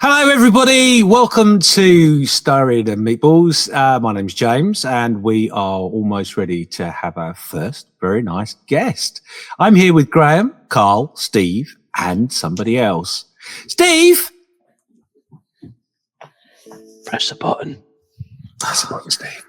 Hello, everybody. Welcome to Styrene Meatballs. My name's James, and we are almost ready to have our first very nice guest. I'm here with Graham, Carl, Steve, and somebody else. Steve! Press the button. Press the button, Steve.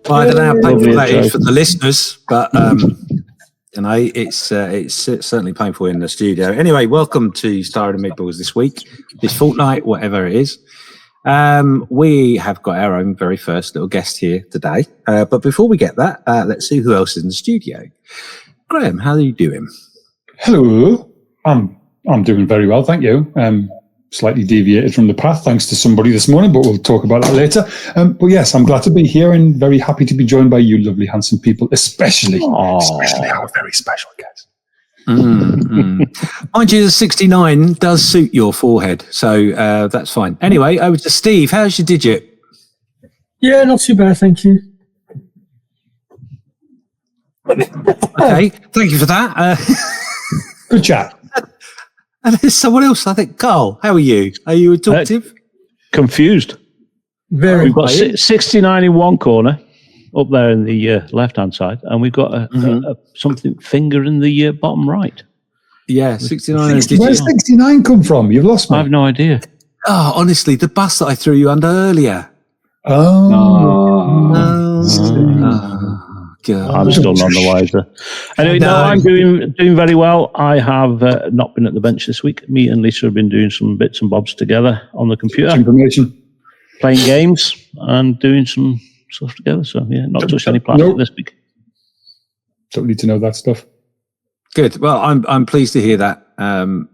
Well, I don't know how painful that is for the listeners, but it's certainly painful in the studio. Anyway, welcome to Styrene Meatballs this week, this fortnight, whatever it is. We have got our own very first little guest here today. But before we get that, let's see who else is in the studio. Graham, how are you doing? Hello, I'm doing very well, thank you. Slightly deviated from the path thanks to somebody this morning, but we'll talk about that later. But yes, I'm glad to be here and very happy to be joined by you lovely, handsome people, especially our very special guest. Mind you, the 69 does suit your forehead, so that's fine. Anyway, over to Steve. How's your digit? Yeah, not too bad, thank you. Okay, thank you for that. Good chat. And there's someone else, I think. Carl, how are you? Are you talkative? Confused. Very. We've got 69 in one corner, up there in the left-hand side, and we've got a something finger in the bottom right. Yeah, 69. Where's 69 come from? You've lost me. I have no idea. Oh, honestly, the bus that I threw you under earlier. God. I'm still none the wiser. Anyway, no, I'm doing very well. I have not been at the bench this week. Me and Lisa have been doing some bits and bobs together on the computer. Information. Playing games and doing some stuff together. So, yeah, not touched any plastic this week. Don't need to know that stuff. Good. Well, I'm pleased to hear that. And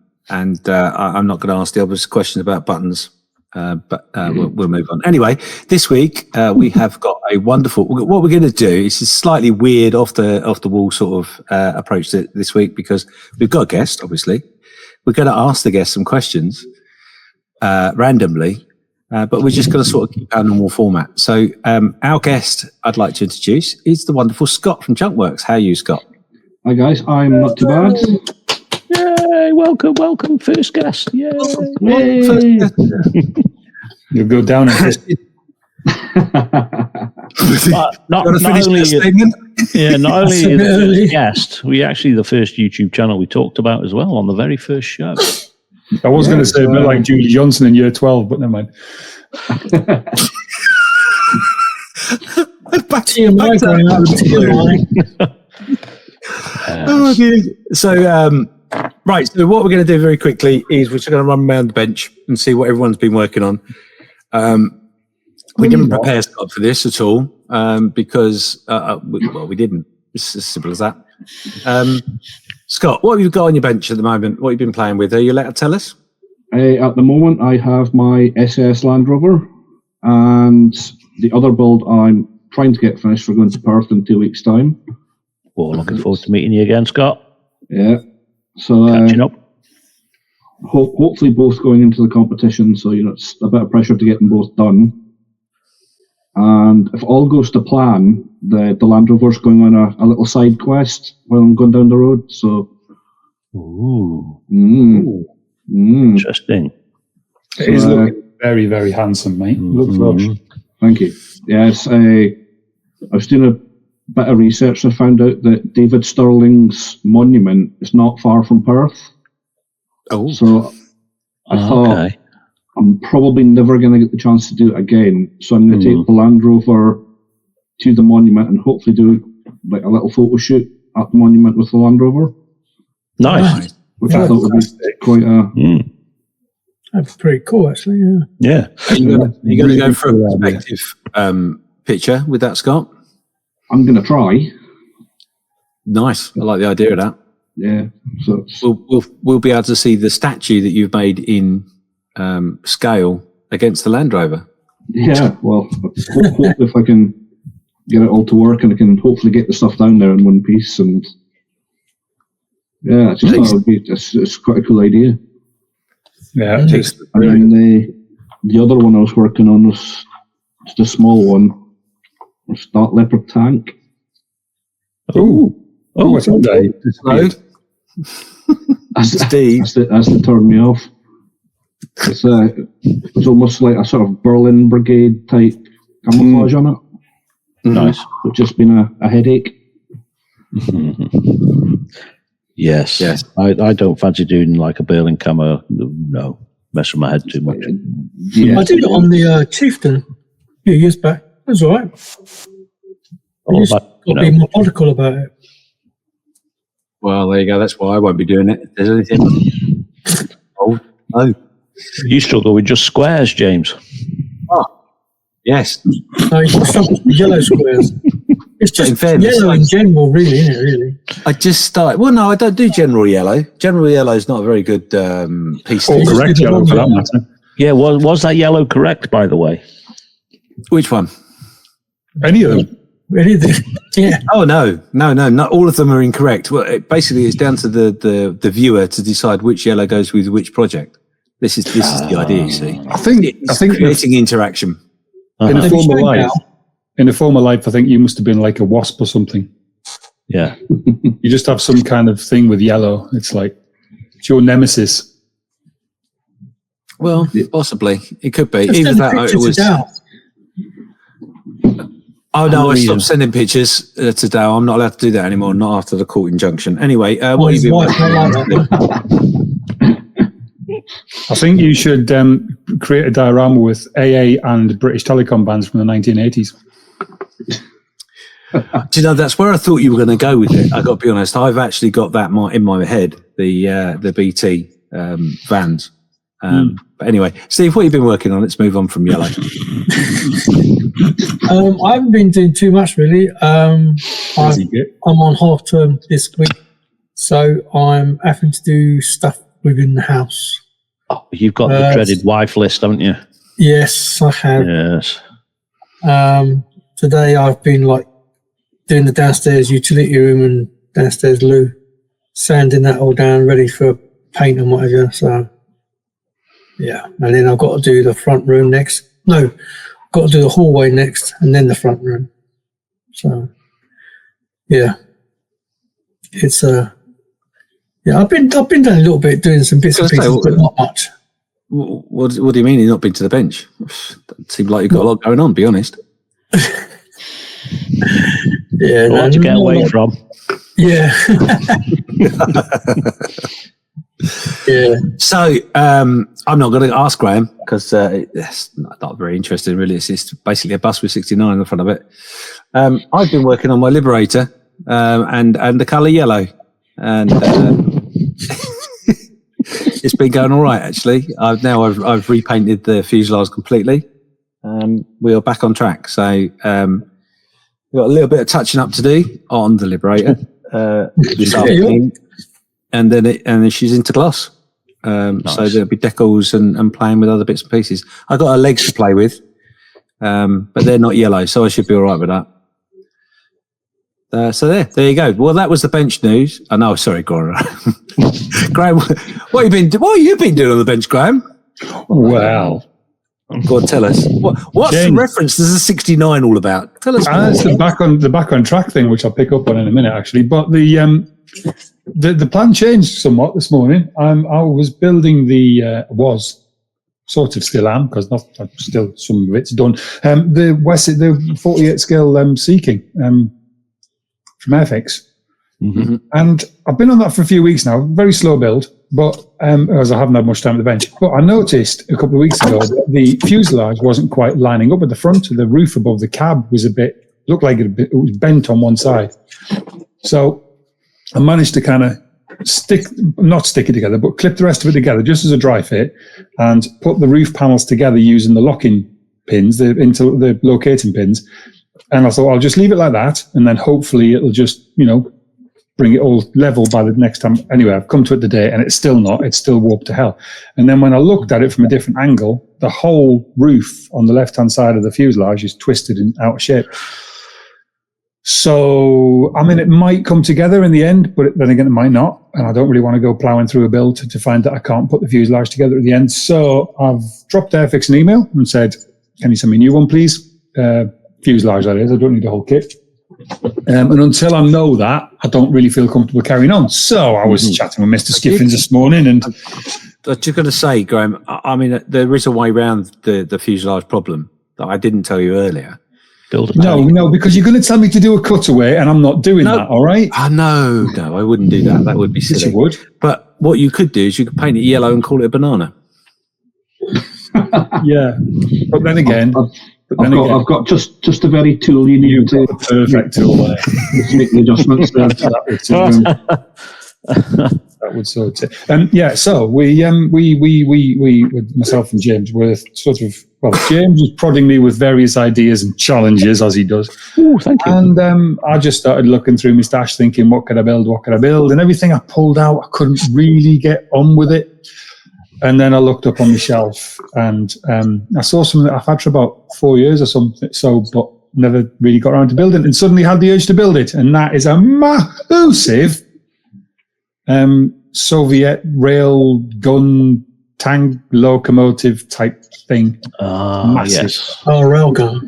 I'm not going to ask the obvious question about buttons. But we'll move on. Anyway, this week we have got a wonderful. What we're going to do is a slightly weird, off the wall sort of approach to this week because we've got a guest. Obviously, we're going to ask the guest some questions randomly, but we're just going to sort of keep our normal format. So our guest, I'd like to introduce, is the wonderful Scott from Junkworks. How are you, Scott? Hi guys, I'm not too bad. Yay, welcome, first guest. Yay. You'll go down and not only is the first guest, we actually the first YouTube channel we talked about as well on the very first show. I was going to say a bit like Julie Johnson in year 12, but never mind. Back to your mic. Oh, dear. So, right, so what we're going to do very quickly is we're just going to run around the bench and see what everyone's been working on. We didn't prepare Scott for this at all because, we didn't. It's as simple as that. Scott, what have you got on your bench at the moment? What have you been playing with? Are you allowed to tell us? At the moment, I have my SS Land Rover, and the other build I'm trying to get finished for going to Perth in 2 weeks' time. Well, looking forward to meeting you again, Scott. Yeah. So catching up. Hopefully both going into the competition, so it's a bit of pressure to get them both done. And if all goes to plan, the Land Rover's going on a little side quest while I'm going down the road. So, Interesting. It is looking very, very handsome, mate. Looks lush. Thank you. Yes, I was doing a bit of research and I found out that David Stirling's monument is not far from Perth. Oh, so I thought I'm probably never going to get the chance to do it again. So I'm going to take the Land Rover to the monument and hopefully do like a little photo shoot at the monument with the Land Rover. Nice. Which I thought would be quite a... That's pretty cool, actually, Yeah. You're going to go for a perspective picture with that, Scott? I'm going to try. Nice. I like the idea of that. Yeah, so we'll be able to see the statue that you've made in scale against the Land Rover. yeah. Well, hopefully if I can get it all to work, and I can hopefully get the stuff down there in one piece, and yeah, I just thought it would be it's quite a cool idea. Yeah, And then the other one I was working on was just a small one, a Start Leopard tank. Oh, what's up, Dave? Hello? Steve. That's to turn me off. It's almost like a sort of Berlin Brigade type camouflage on it. Nice. It's just been a headache. Yes. I don't fancy doing like a Berlin camo. No, messing my head too much. Yeah. I did it on the Chieftain a few years back. It was all right. All You just about, got to be methodical about it. Well, there you go. That's why I won't be doing it. If there's anything. Oh, no. You struggle with just squares, James. Oh, yes. No, you can stop with yellow squares. It's In just fairness, yellow in general, really, isn't it? Really. I just started. Well, no, I don't do general yellow. General yellow is not a very good piece. Or To correct yellow for that matter. Yeah, was that yellow correct, by the way? Which one? Any of them. Really, yeah. Oh no, not all of them are incorrect. Well, basically, it's down to the viewer to decide which yellow goes with which project. This is the idea. You see, I think creating interaction. in a Have you former shown life, now? in a former life, I think you must have been like a wasp or something. Yeah. You just have some kind of thing with yellow. It's like it's your nemesis. Well, possibly it could be. Just Either send a that, or picture it to was. Dow. Oh no, I Hallelujah. stopped sending pictures to Dow. I'm not allowed to do that anymore. Not after the court injunction. Anyway, what have His you been wife working won't on? like that. I think you should create a diorama with AA and British Telecom bands from the 1980s. Do you know, that's where I thought you were going to go with it. I got to be honest. I've actually got that in my head. The BT vans. But anyway, Steve, what have you been working on? Let's move on from yellow. I haven't been doing too much, really. I'm on half term this week, so I'm having to do stuff within the house. Oh, you've got the dreaded wife list, haven't you? Yes, I have. Yes. Today I've been like doing the downstairs utility room and downstairs loo, sanding that all down, ready for paint and whatever. So, yeah. And then I've got to do the front room next. No, I've got to do the hallway next and then the front room. So, yeah. It's yeah, I've been doing a little bit, doing some bits and pieces, but not much. What do you mean you've not been to the bench? It seems like you've got a lot going on, be honest. Yeah, A lot to get away from. Yeah. Yeah. So I'm not going to ask Graham because it's not very interesting, really. It's just basically a bus with 69 in the front of it. I've been working on my Liberator and the colour yellow, and it's been going all right actually. I've repainted the fuselage completely. We are back on track. So we've got a little bit of touching up to do on the Liberator this afternoon. And then she's into gloss. Nice. So there'll be decals and playing with other bits and pieces. I got her legs to play with, but they're not yellow, so I should be all right with that. So there you go. Well, that was the bench news. Oh no, sorry, Graham. Graham, what have you been doing on the bench, Graham? Well, Go on, tell us. What's the James. reference to the 69 all about? Tell us. it's the back on track thing, which I'll pick up on in a minute, actually. But the plan changed somewhat this morning. I was building was sort of still am because not still some of it's done. The 48 scale Seeking from Airfix. Mm-hmm. And I've been on that for a few weeks now. Very slow build, but as I haven't had much time at the bench. But I noticed a couple of weeks ago that the fuselage wasn't quite lining up at the front. The roof above the cab was looked like it was bent on one side. So I managed to kind of not stick it together, but clip the rest of it together just as a dry fit and put the roof panels together using the locking pins, into the locating pins. And I thought I'll just leave it like that, and then hopefully it'll just, bring it all level by the next time. Anyway, I've come to it today, and it's still not. It's still warped to hell. And then when I looked at it from a different angle, the whole roof on the left-hand side of the fuselage is twisted and out of shape. So, I mean, it might come together in the end, but then again, it might not. And I don't really want to go ploughing through a build to find that I can't put the fuselage together at the end. So I've dropped Airfix an email and said, can you send me a new one, please? Fuselage, that is. I don't need the whole kit. And until I know that, I don't really feel comfortable carrying on. So I was chatting with Mr. Skiffins this morning, and I was just going to say, Graham, I mean, there is a way around the fuselage problem that I didn't tell you earlier. No, because you're going to tell me to do a cutaway, and I'm not doing that, all right? No, I wouldn't do that. That would be silly. Yes, you would. But what you could do is you could paint it yellow and call it a banana. Yeah. But then again... I've got just a very tool you need to perfect tool there. Make the adjustments there. That would sort it. Yeah, so we with myself and James were sort of, well, James was prodding me with various ideas and challenges, as he does. Oh, thank you. And I just started looking through my stash, thinking, what could I build? And everything I pulled out, I couldn't really get on with it. And then I looked up on the shelf, and I saw something that I've had for about 4 years or something, but never really got around to building, and suddenly had the urge to build it. And that is a massive Soviet rail gun tank locomotive type thing. Massive. Yes. Oh, railgun.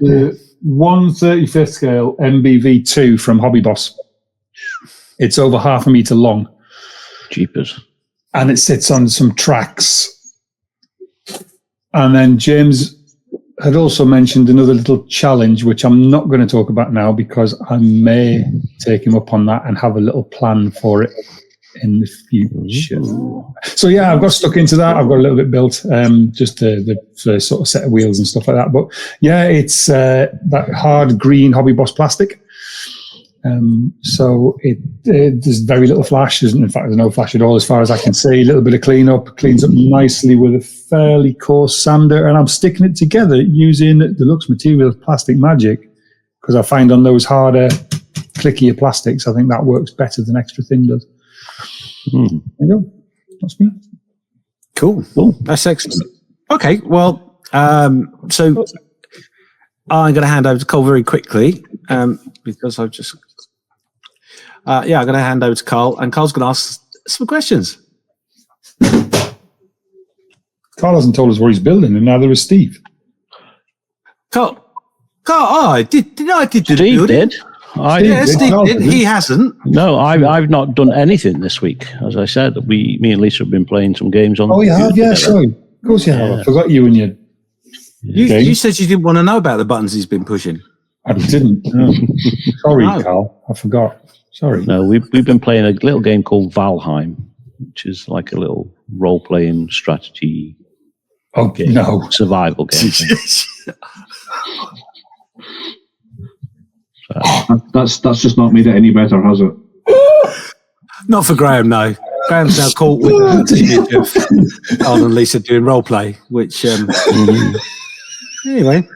1/35th scale MBV2 from Hobby Boss. It's over 1/2 meter long. Jeepers. And it sits on some tracks. And then James had also mentioned another little challenge, which I'm not going to talk about now because I may take him up on that and have a little plan for it in the future. So yeah, I've got stuck into that. I've got a little bit built, just the sort of set of wheels and stuff like that. But yeah, it's that hard green Hobby Boss plastic. So there's very little flash. In fact, there's no flash at all as far as I can see. A little bit of cleanup, cleans up nicely with a fairly coarse sander, and I'm sticking it together using Deluxe Materials Plastic Magic, because I find on those harder, clickier plastics, I think that works better than Extra Thin does. There you go. That's me. Cool. That's excellent. Okay, well, so I'm going to hand over to Cole very quickly, because I've just... I'm going to hand over to Carl, and Carl's going to ask some questions. Carl hasn't told us what he's building, and neither has Steve. Carl, I did Steve did. Steve did. He hasn't. No, I've not done anything this week. As I said, me and Lisa have been playing some games on. Oh, you have? Yeah, sorry. Of course you have. I forgot you and your... You said you didn't want to know about the buttons he's been pushing. I didn't. No. Sorry, no. Carl. I forgot. Sorry. No, we've been playing a little game called Valheim, which is like a little role-playing strategy game, survival game. That's just not made it any better, has it? Not for Graham, no. Graham's now caught with the image of Carl and Lisa doing role play, which anyway.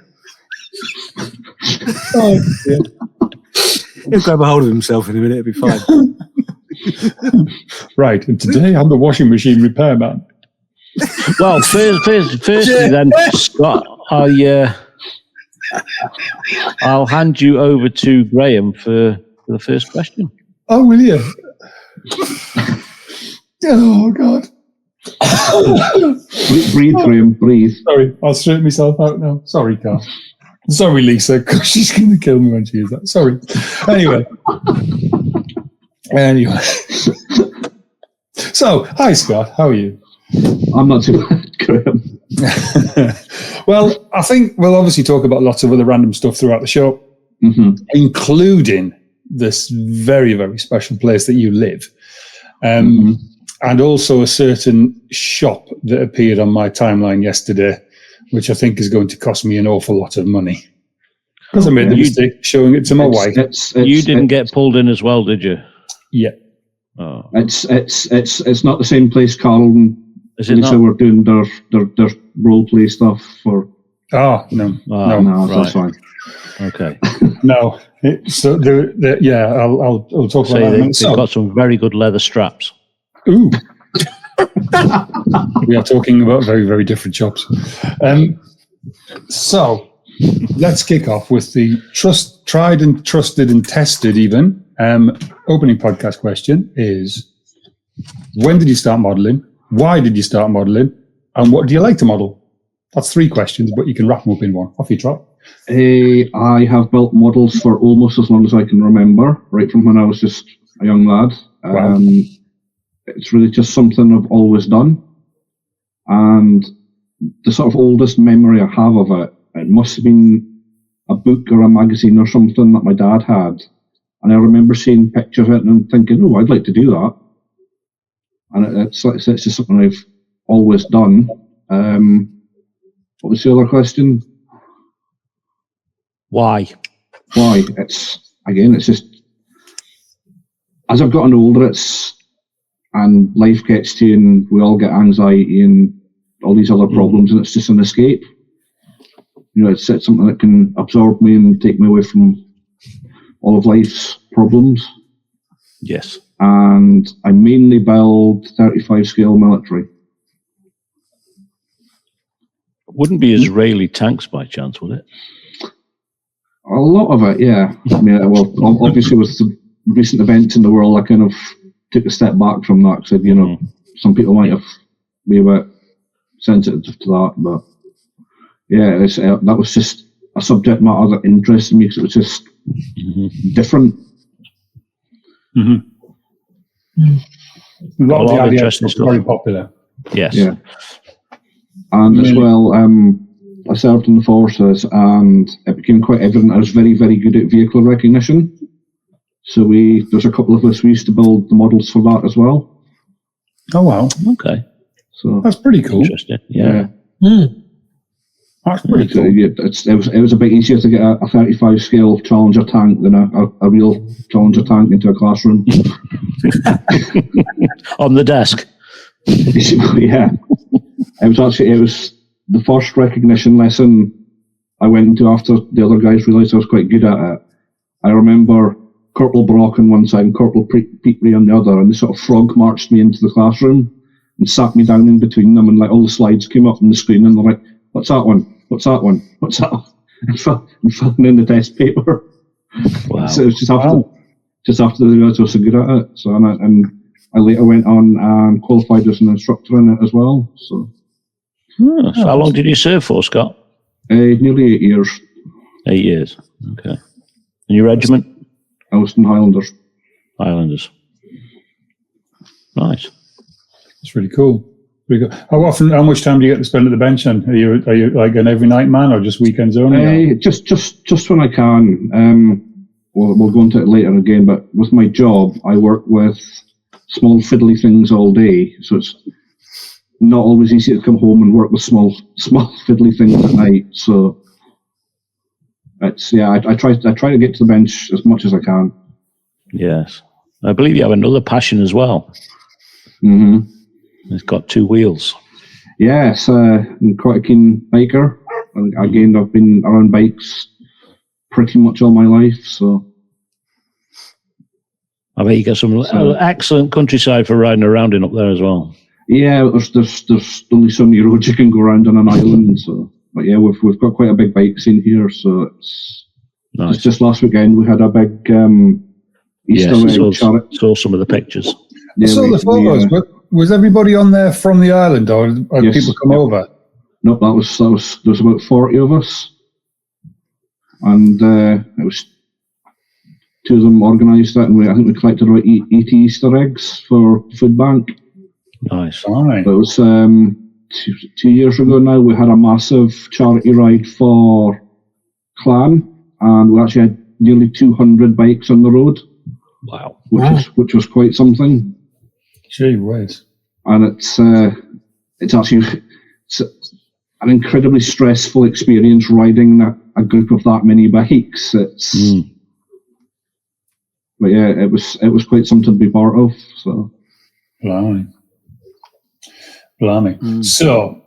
He'll grab a hold of himself in a minute, it'll be fine. Right, and today I'm the washing machine repairman. Well, firstly then, Scott, I'll hand you over to Graham for the first question. Oh, will you? Oh, God. Breathe, Graham, breathe. Sorry, I'll straighten myself out now. Sorry, Carl. Sorry, Lisa, because she's going to kill me when she hears that. Sorry. Anyway. So, hi, Scott. How are you? I'm not too bad, Graham. Well, I think we'll obviously talk about lots of other random stuff throughout the show, including this very, very special place that you live. And also a certain shop that appeared on my timeline yesterday, which I think is going to cost me an awful lot of money. Because I made the mistake showing it to my wife. You didn't get pulled in as well, did you? Yeah. Oh. It's not the same place Carl and Lisa were doing their role play stuff for. Oh, no. No, right. that's fine. Okay. No. So yeah, I'll talk So about that. they've got some very good leather straps. Ooh. We are talking about very, very different shops. So let's kick off with the tried and trusted and tested even opening podcast question is, when did you start modelling? Why did you start modelling? And what do you like to model? That's 3 questions, but you can wrap them up in one. Off you trot. I have built models for almost as long as I can remember, right from when I was just a young lad. Wow. It's really just something I've always done. And the sort of oldest memory I have of it must have been a book or a magazine or something that my dad had. And I remember seeing pictures of it and thinking, oh, I'd like to do that. And it's just something I've always done. What was the other question? Why? It's just, as I've gotten older, and life gets to you and we all get anxiety and all these other problems, and it's just an escape. It's something that can absorb me and take me away from all of life's problems. Yes. And I mainly build 35 scale military. Wouldn't be Israeli tanks by chance, would it? A lot of it, yeah. I mean, well, obviously with the recent events in the world, I kind of took a step back from that. Said, some people might have be a bit sensitive to that, but yeah, that was just a subject matter that interested me because it was just different. Mm-hmm. A lot of the ideas interesting stuff. Very popular. Yes. Yeah. And as well, I served in the forces, and it became quite evident I was very, very good at vehicle recognition. So there's a couple of us, we used to build the models for that as well. Oh wow! Okay, so that's pretty cool. Interesting. Yeah. That's pretty cool. It was a bit easier to get a 35 scale Challenger tank than a real Challenger tank into a classroom. On the desk. Yeah. It was the first recognition lesson I went into after the other guys realised I was quite good at it. I remember Corporal Brock on one side and Corporal Peatley on the other, and they sort of frog marched me into the classroom and sat me down in between them, and like all the slides came up on the screen, and they're like, "What's that one? What's that one? What's that one?" And filling in the test paper. Wow. So it was just after they realised I was so good at it. So and I later went on and qualified as an instructor in it as well. So. So how long did you serve for, Scott? Nearly 8 years. 8 years. Okay. And your regiment? I was in Highlanders. Highlanders. Nice. That's really cool. How much time do you get to spend at the bench? And are you like an every night man or just weekends only? Just when I can. We'll go into it later again. But with my job, I work with small fiddly things all day, so it's not always easy to come home and work with small fiddly things at night. So it's I try to get to the bench as much as I can. Yes, I believe you have another passion as well. Mm-hmm. It's got 2 wheels. Yes, I'm quite a keen biker. And again, I've been around bikes pretty much all my life. So I bet you got some excellent countryside for riding around in up there as well. Yeah, there's only so many roads you can go around on an island. So, but yeah, we've got quite a big bike scene here. So it's nice. Just last weekend we had a big Easter egg chariot. Saw some of the pictures. I saw the photos. But was everybody on there from the island, or yes, people come over? No, there was about 40 of us, and it was 2 of them organised that, and I think we collected about 80 Easter eggs for food bank. Nice. Right. It was 2 years ago now. We had a massive charity ride for Clan, and we actually had nearly 200 bikes on the road. Wow. Which was quite something. Gee whiz. And it's actually an incredibly stressful experience riding a group of that many bikes. But yeah, it was quite something to be part of. So. Blimey. So.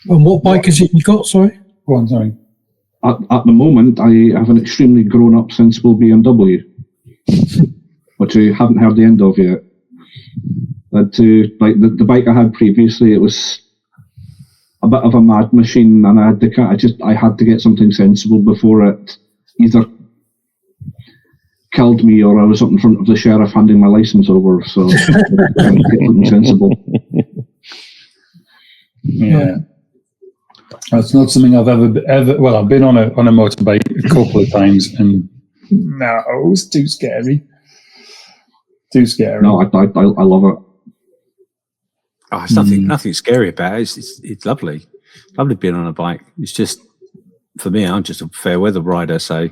And what bike is it you got? Sorry. Go on. Sorry. at the moment, I have an extremely grown-up, sensible BMW, which I haven't heard the end of yet. Like the bike I had previously, it was a bit of a mad machine, and I had to get something sensible before it either killed me or I was up in front of the sheriff handing my license over. So get something sensible. Yeah. That's not something I've ever. Well, I've been on a motorbike a couple of times, and no, it was too scary. Too scary. No, I love it. Oh, it's nothing scary about it. It's lovely. Lovely being on a bike. It's just, for me, I'm just a fair weather rider, so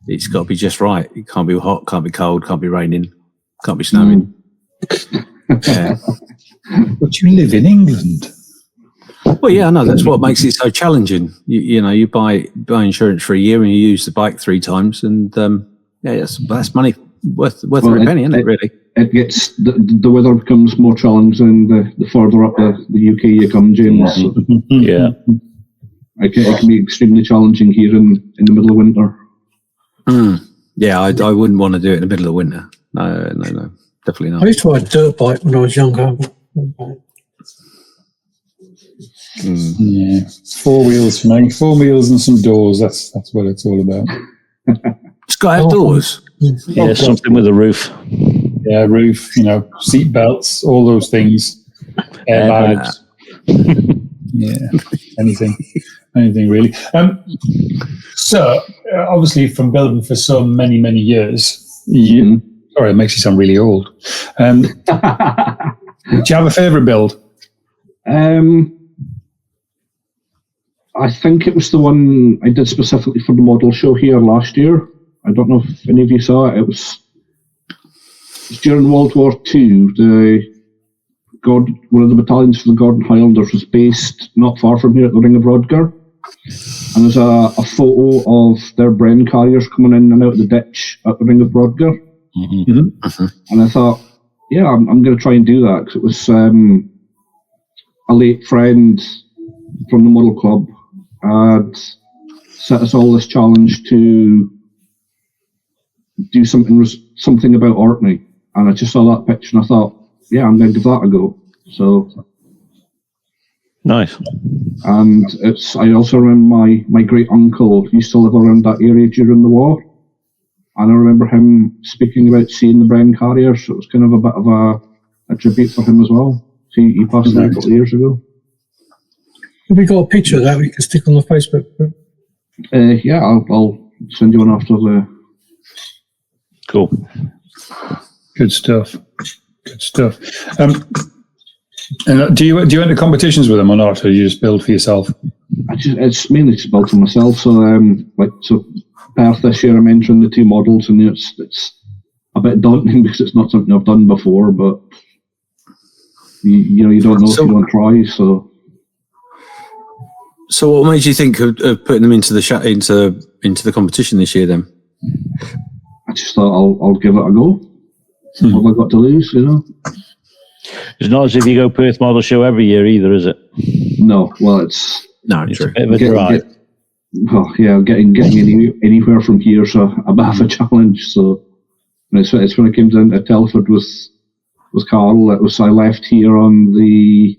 it's got to be just right. It can't be hot, can't be cold, can't be raining, can't be snowing. Yeah. But you live in England. Well, yeah, I know. That's what makes it so challenging. You buy insurance for a year and you use the bike 3 times, and that's money worth every penny, isn't it? Really. It gets the weather becomes more challenging the further up the UK you come, James. So Yeah. it can be extremely challenging here in the middle of winter. Yeah, I wouldn't want to do it in the middle of winter. No, definitely not. I used to ride a dirt bike when I was younger. Yeah, 4 wheels for me. 4 wheels and some doors. That's what it's all about. It's got outdoors. Yeah, something with a roof. Yeah, roof. Seat belts, all those things. Airbags. Yeah, anything really. So obviously, from building for so many years, sorry, it makes you sound really old. Do you have a favourite build? I think it was the one I did specifically for the model show here last year. I don't know if any of you saw it. It was during World War II. One of the battalions for the Gordon Highlanders was based not far from here at the Ring of Rodger. And there's a photo of their Bren carriers coming in and out of the ditch at the Ring of Rodger. And I thought, yeah, I'm going to try and do that, because it was a late friend from the Model Club had set us all this challenge to do something about Orkney. And I just saw that picture and I thought, yeah, I'm going to give that a go. So nice. And I also remember my great uncle used to live around that area during the war, and I remember him speaking about seeing the Bren carriers. So it was kind of a bit of a tribute for him as well. He passed away a couple of years ago. Have we got a picture of that we can stick on the Facebook group? Yeah, I'll send you one after the. Cool. Good stuff. And do you enter competitions with them or not, or do you just build for yourself? It's mainly just built for myself. So Perth this year, I'm entering the 2 models, and it's a bit daunting because it's not something I've done before. But you don't know if you don't try. So what made you think of putting them into the competition this year then? I just thought I'll give it a go. What have I got to lose, It's not as if you go Perth Model Show every year either, is it? No, well, it's It's a bit of a drive. Getting anywhere from here is a bit of a challenge. So it's when I came down to Telford with Carl. I left here on the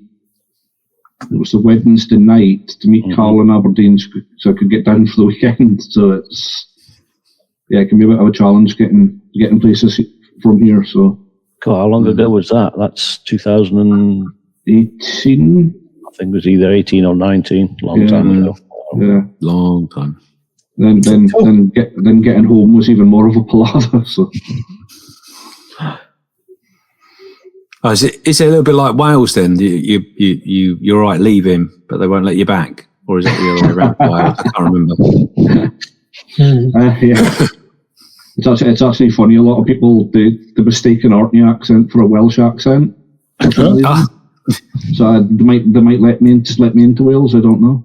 Wednesday night to meet Carl in Aberdeen, so I could get down for the weekend. So it can be a bit of a challenge getting places from here. So God, how long ago was that? That's 2018. I think it was either 18 or 19. Long time ago. Yeah, long time. Then getting home was even more of a palaver. So. Oh, is it a little bit like Wales then? You're right leaving, but they won't let you back, or is it the other way around? Wales? I can't remember. Yeah, it's actually funny. A lot of people they mistake an Orkney accent for a Welsh accent. So they might let me into Wales. I don't know.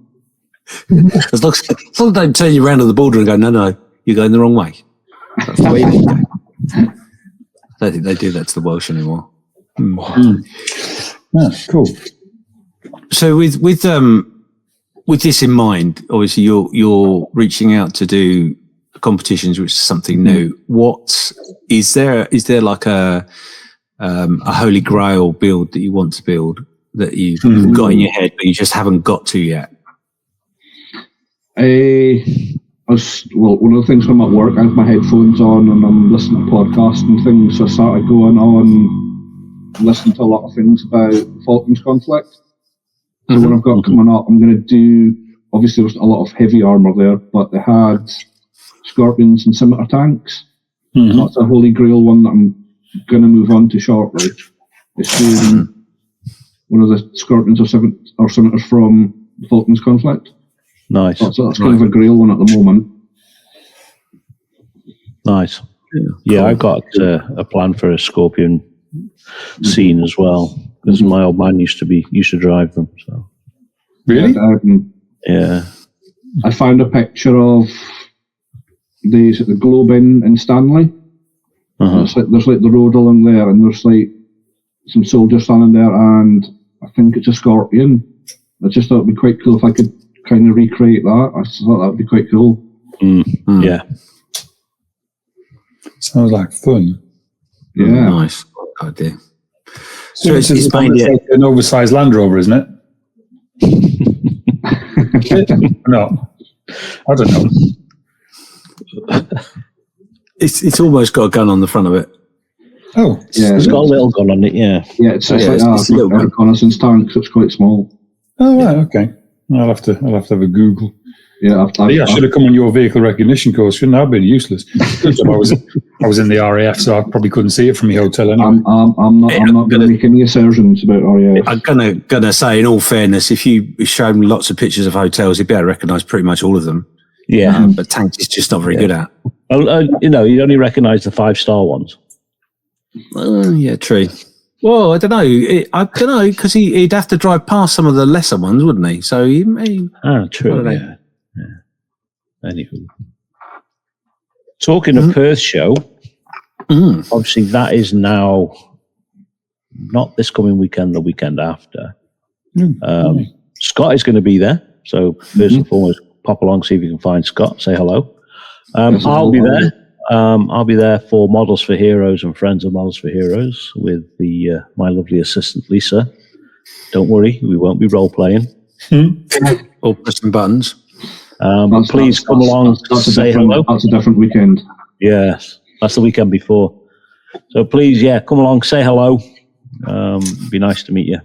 As long as they don't turn you around to the border and go, no, you're going the wrong way. That's the way you go. I don't think they do that to the Welsh anymore. Yeah, cool. So with with this in mind, obviously you're reaching out to do competitions, which is something new. What is there like a holy grail build that you want to build that you've got in your head but you just haven't got to yet? One of the things when I'm at work, I have my headphones on and I'm listening to podcasts and things, so I started going on listening to a lot of things about the Falklands conflict. So what I've got coming up, I'm going to do, obviously there's a lot of heavy armour there, but they had Scorpions and Scimitar tanks. That's a holy grail one that I'm going to move on to shortly. It's doing one of the Scorpions or Scimitars from the Falklands conflict. Nice. So that's kind of a grail one at the moment. Nice. Yeah, cool. I've got a plan for a Scorpion scene as well, because my old man used to drive them. So. Really? Yeah. I found a picture of the Globe in Stanley. There's like the road along there, and there's like some soldiers standing there, and I think it's a Scorpion. I just thought it'd be quite cool if I could kind of recreate that. I just thought that'd be quite cool. Yeah. Sounds like fun. Yeah. Nice idea. So it's like an oversized Land Rover, isn't it? No. I don't know. It's almost got a gun on the front of it. Oh. Yeah. It's got a little gun on it, yeah. Yeah, it's like a little reconnaissance tank, so it's quite small. Oh, right, okay. I'll have to have a Google. Yeah, I should have come on your vehicle recognition course. Shouldn't I have been useless? I was in the RAF, so I probably couldn't see it from my hotel anyway. I'm not going to make any assertions about RAF. I'm gonna say, in all fairness, if you show him lots of pictures of hotels, you'd be able to recognise pretty much all of them. Yeah, but tanks is just not very good at. You'd only recognise the 5-star ones. Yeah, true. Well, I don't know, because he'd have to drive past some of the lesser ones, wouldn't he? So he may. True. Yeah. Anywho, talking of Perth show, obviously that is now not this coming weekend, the weekend after. Scott is going to be there, so first and foremost, pop along, see if you can find Scott, say hello. I'll be there. I'll be there for Models for Heroes and Friends of Models for Heroes with my lovely assistant Lisa. Don't worry, we won't be role playing or pressing buttons. Please come along, say hello. That's a different weekend. Yes, that's the weekend before. So please, come along, say hello. Be nice to meet you.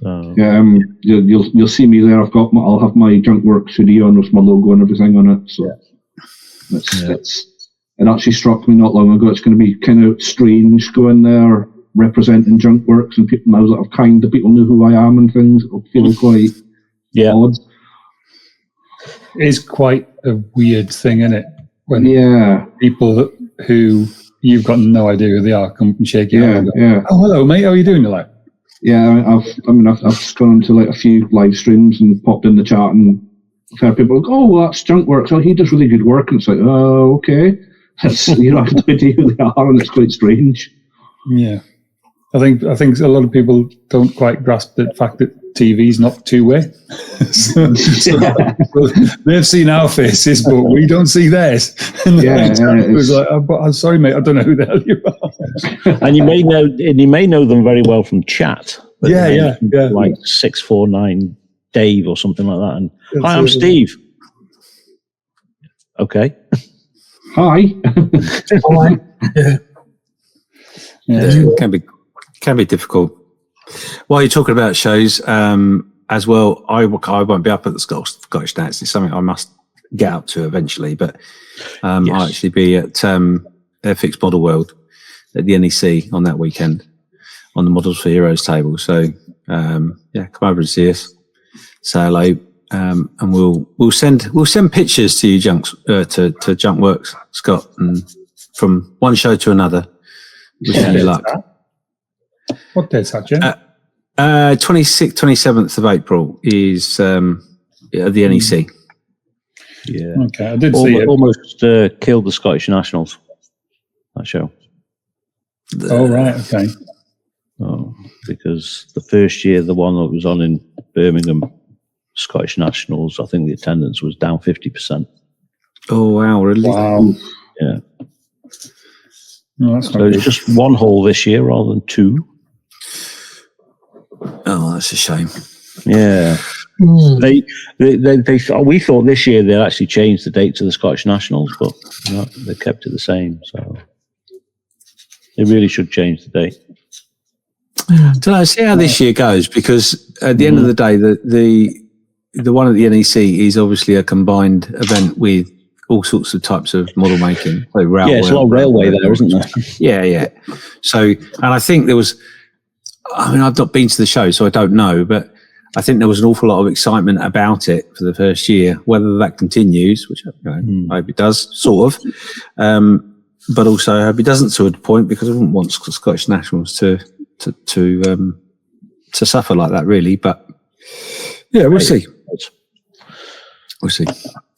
So. Yeah, you'll see me there. I'll have my Junkworks hoodie on with my logo and everything on it. So it actually struck me not long ago. It's going to be kind of strange going there representing Junkworks and people now that I've kind of people know who I am and things. It'll feel quite odd. It is quite a weird thing, isn't it? When people who you've got no idea who they are come and shake your hand. Oh, hello, mate. How are you doing? You're like, I've gone to like a few live streams and popped in the chat and I've heard people like, oh, well, that's Junkworks. Oh, he does really good work. And it's like, oh, okay. It's, I have no idea who they are, and it's quite strange. Yeah, I think a lot of people don't quite grasp the fact that TV's not two-way. so they've seen our faces, but we don't see theirs. And it was like, I'm sorry, mate, I don't know who the hell you are. And you may know them very well from chat. Yeah. Like 649 Dave or something like that. And hi, I'm Steve. Okay. Hi. Hi. It can be difficult. While you're talking about shows, as well, I won't be up at the Scottish Dance. It's something I must get up to eventually. But I'll actually be at Airfix Model World at the NEC on that weekend on the Models for Heroes table. So come over and see us. Say hello, and we'll send pictures to you, to Junkworks, Scott, and from one show to another. Wishing you luck. What date's that, Jim? 26th, 27th of April is at the NEC. Yeah. Okay, I did see it. Almost killed the Scottish Nationals, that show. Oh, right, okay. Because the first year, the one that was on in Birmingham, Scottish Nationals, I think the attendance was down 50%. Oh, wow, really? Wow. Yeah. No, that's So not it's good. just one hole this year rather than two. Oh, that's a shame. Yeah. They we thought this year they'd actually change the date to the Scottish Nationals, but no, they kept it the same. So they really should change the date. So see how this year goes, because at the end of the day, the one at the NEC is obviously a combined event with all sorts of types of model making. So Yeah, it's a lot of railway there, isn't there? Yeah. So, and I think there was, I mean, I've not been to the show, so I don't know, but I think there was an awful lot of excitement about it for the first year. Whether that continues, which I hope it does, sort of, but also I hope it doesn't to a point, because I wouldn't want Scottish Nationals to suffer like that, really. But yeah, we'll see. We'll see.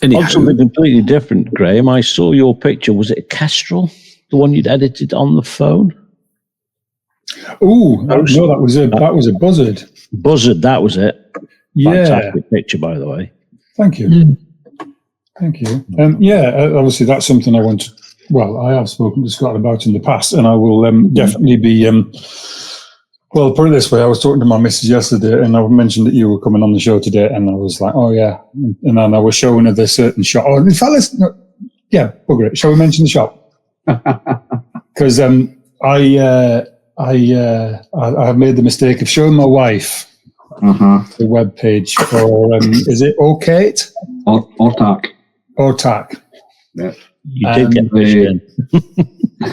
Anyhow, On something completely different, Graham, I saw your picture. Was it a Kestrel? The one you'd edited on the phone? Oh, no, that was a buzzard. Buzzard, that was it. Yeah. Fantastic picture, by the way. Thank you. Thank you. Obviously that's something I want to, well, I have spoken to Scott about in the past, and I will definitely be, well, put it this way, I was talking to my missus yesterday, and I mentioned that you were coming on the show today, and I was like, oh yeah, and then I was showing her this certain shot. Oh, in fact, bugger it. Shall we mention the shop? Because I made the mistake of showing my wife the web page for is it Orkney? Ortac. Yeah. You did get pushed in.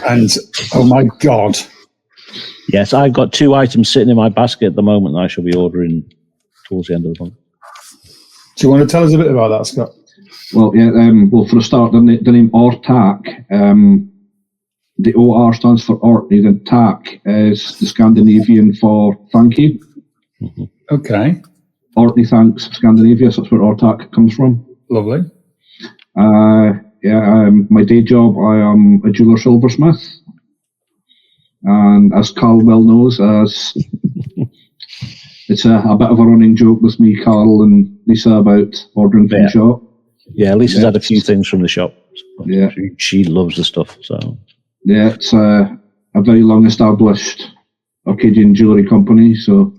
And oh my God. Yes, I've got 2 items sitting in my basket at the moment that I shall be ordering towards the end of the month. Do you want to tell us a bit about that, Scott? Well, yeah. Well, for a start, the name Ortac, the OR stands for Orkney. The TAC is the Scandinavian for thank you. Okay. Orkney thanks Scandinavia. So that's where Ortac comes from. Lovely. My day job, I am a jeweler silversmith. And as Carl well knows, it's a bit of a running joke with me, Carl, and Lisa about ordering from the shop. Yeah, Lisa's had a few things from the shop. Yeah. She loves the stuff, so. Yeah, it's a very long-established Arcadian jewellery company, so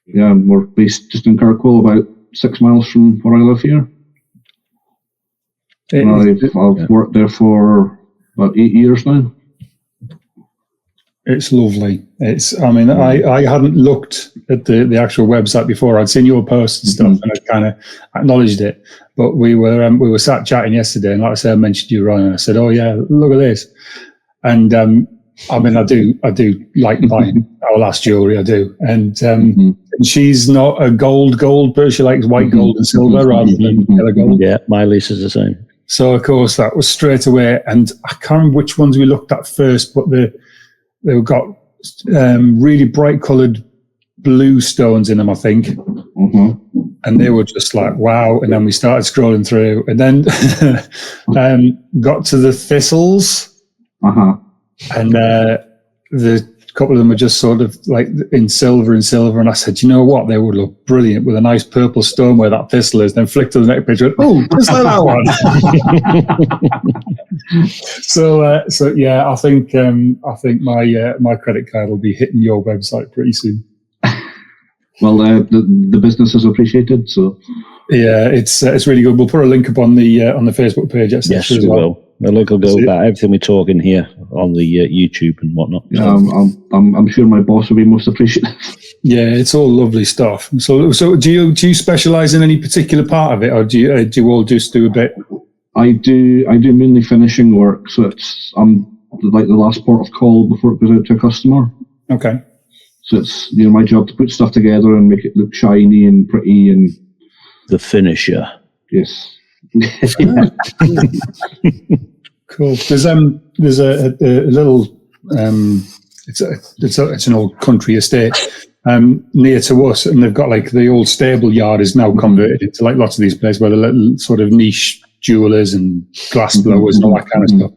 yeah, we're based just in Kirkwall, about 6 miles from where I live here. I've worked there for about 8 years now. It's lovely. I hadn't looked at the actual website before. I'd seen your posts and stuff, and I kind of acknowledged it. But we were sat chatting yesterday, and like I said, I mentioned you, Ryan, and I said, "Oh yeah, look at this." And I do like buying our last jewelry. I do, and she's not a gold, but she likes white gold and silver rather than yellow gold. Yeah, my Lisa's the same. So of course that was straight away, and I can't remember which ones we looked at first, but they've got really bright coloured blue stones in them, I think. And they were just like, wow. And then we started scrolling through, and then got to the thistles. And the couple of them were just sort of like in silver. And I said, you know what? They would look brilliant with a nice purple stone where that thistle is. Then flicked to the next page. Oh, just like that one. So yeah, I think my credit card will be hitting your website pretty soon. Well, the business is appreciated, so yeah, it's really good. We'll put a link up on the Facebook page. Yes, we will. The link will go about everything we talk in here on the YouTube and whatnot. Yeah, I'm sure my boss will be most appreciative. Yeah, it's all lovely stuff. So do you specialise in any particular part of it, or do you all just do a bit? I do mainly finishing work, so I'm like the last port of call before it goes out to a customer. Okay. So it's my job to put stuff together and make it look shiny and pretty and the finisher. Yes. Cool. There's a little it's an old country estate near to us, and they've got like the old stable yard is now converted into like lots of these places where the little sort of niche jewelers and glass blowers and all that kind of stuff.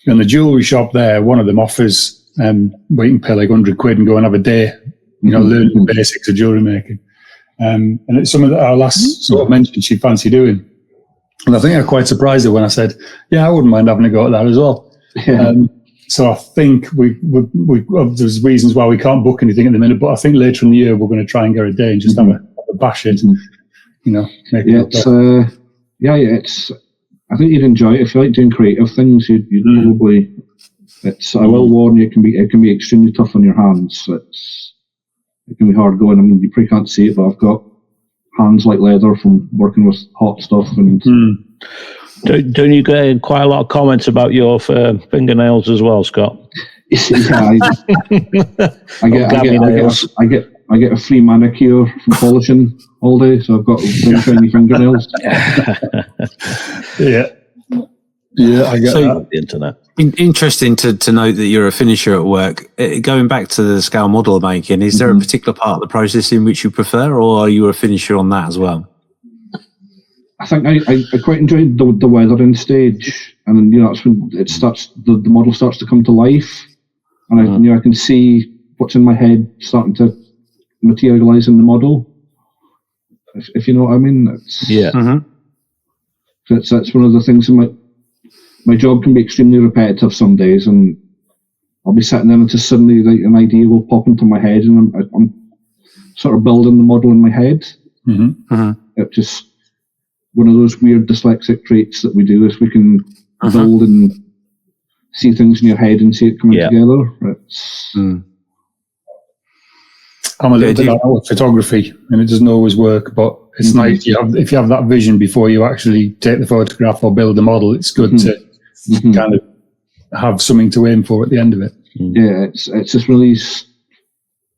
And the jewelry shop there, one of them offers where you can pay like £100 and go and have a day, learn the basics of jewelry making. And it's something that our last sort of mentioned she'd fancy doing. And I think I quite surprised her when I said, yeah, I wouldn't mind having a go at that as well. Yeah. So I think there's reasons why we can't book anything at the minute, but I think later in the year we're going to try and get a day and just have a bash it, make it it's. I think you'd enjoy it if you like doing creative things. You'd probably. I will warn you, it can be extremely tough on your hands. It can be hard going. I mean, you probably can't see it, but I've got hands like leather from working with hot stuff. And don't you get quite a lot of comments about your fingernails as well, Scott? Yeah, I get a free manicure from polishing all day, so I've got really shiny fingernails. Yeah, I get that. The internet. Interesting to note that you're a finisher at work. Going back to the scale model making, is there a particular part of the process in which you prefer, or are you a finisher on that as well? I think I quite enjoyed the weathering stage, and that's when it starts. The model starts to come to life, and I can see what's in my head starting to materialize in the model. If you know what I mean. That's one of the things in my job can be extremely repetitive some days, and I'll be sitting there and just suddenly an idea will pop into my head, and I'm sort of building the model in my head. It's just one of those weird dyslexic traits that we do is we can build and see things in your head and see it coming together. I'm a little bit like that with photography, and it doesn't always work, but it's nice if you have that vision before you actually take the photograph or build the model. It's good to kind of have something to aim for at the end of it. Yeah, it's just really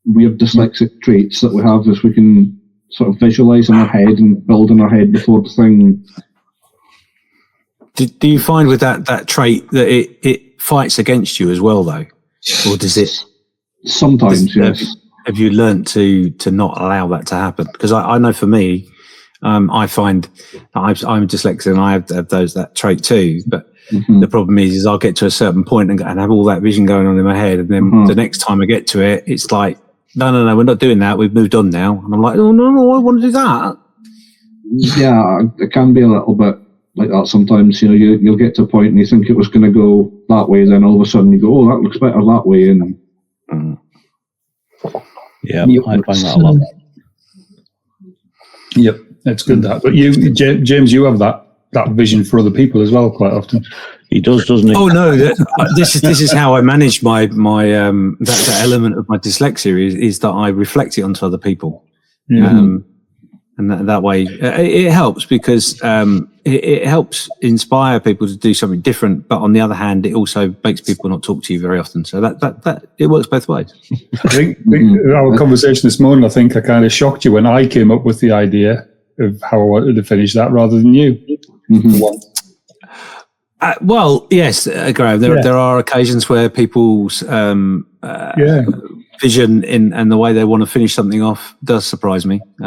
weird dyslexic traits that we have, is we can sort of visualize in our head and build in our head before the thing. Do you find with that trait that it fights against you as well, though, or does it? Sometimes, yes. Have you learned to not allow that to happen? Because I know for me, I find I'm dyslexic and I have that trait too. But the problem is I'll get to a certain point and have all that vision going on in my head, and then the next time I get to it, it's like, no, we're not doing that. We've moved on now, and I'm like, oh no, I want to do that. Yeah, it can be a little bit like that sometimes. You'll get to a point and you think it was going to go that way, then all of a sudden you go, oh, that looks better that way, and. Yeah, I find that a lot. Yep, that's good. That, but you, James, you have that vision for other people as well quite often. He does, doesn't he? Oh no, this is how I manage my that element of my dyslexia is that I reflect it onto other people, and that way it helps because it helps inspire people to do something different. But on the other hand, it also makes people not talk to you very often. So that it works both ways. I think our conversation this morning, I think I kind of shocked you when I came up with the idea of how I wanted to finish that rather than you. Well, yes, Graham. There are occasions where people's vision and the way they want to finish something off does surprise me. We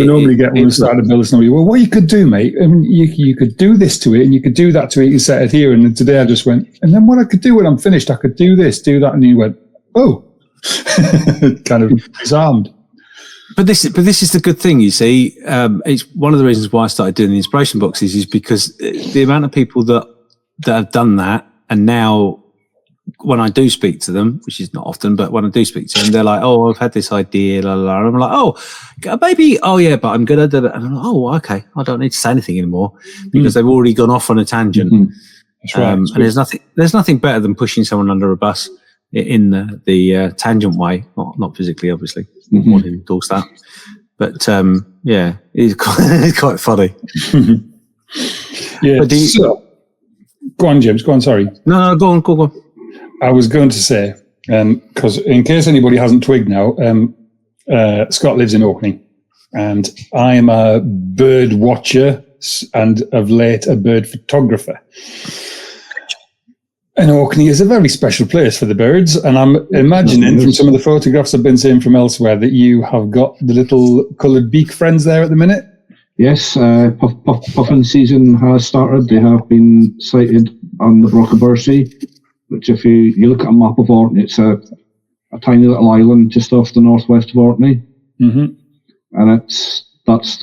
normally get when we start to build somebody. Well, what you could do, mate? I mean, you could do this to it, and you could do that to it. You set it here, and then today I just went. And then what I could do when I'm finished, I could do this, do that, and you went, oh, kind of disarmed. But this is the good thing, you see. It's one of the reasons why I started doing the inspiration boxes is because the amount of people that have done that, and now when I do speak to them, which is not often, but when I do speak to them, they're like, "Oh, I've had this idea." La, la, la. And I'm like, "Oh, maybe. Oh, yeah, but I'm gonna do it." And I'm like, "Oh, okay. I don't need to say anything anymore because they've already gone off on a tangent." That's right. And there's nothing better than pushing someone under a bus in the tangent way, not physically, obviously. I want to endorse that, but it's quite funny. Yeah. Go on, James. Go on. Sorry. No, go on. I was going to say, because in case anybody hasn't twigged now, Scott lives in Orkney, and I am a bird watcher and of late a bird photographer. And Orkney is a very special place for the birds, and I'm imagining from some of the photographs I've been seeing from elsewhere that you have got the little coloured beak friends there at the minute. Yes, puffin season has started. They have been sighted on the Brockabursey, which if you look at a map of Orkney, it's a tiny little island just off the northwest of Orkney. Mm-hmm. And that's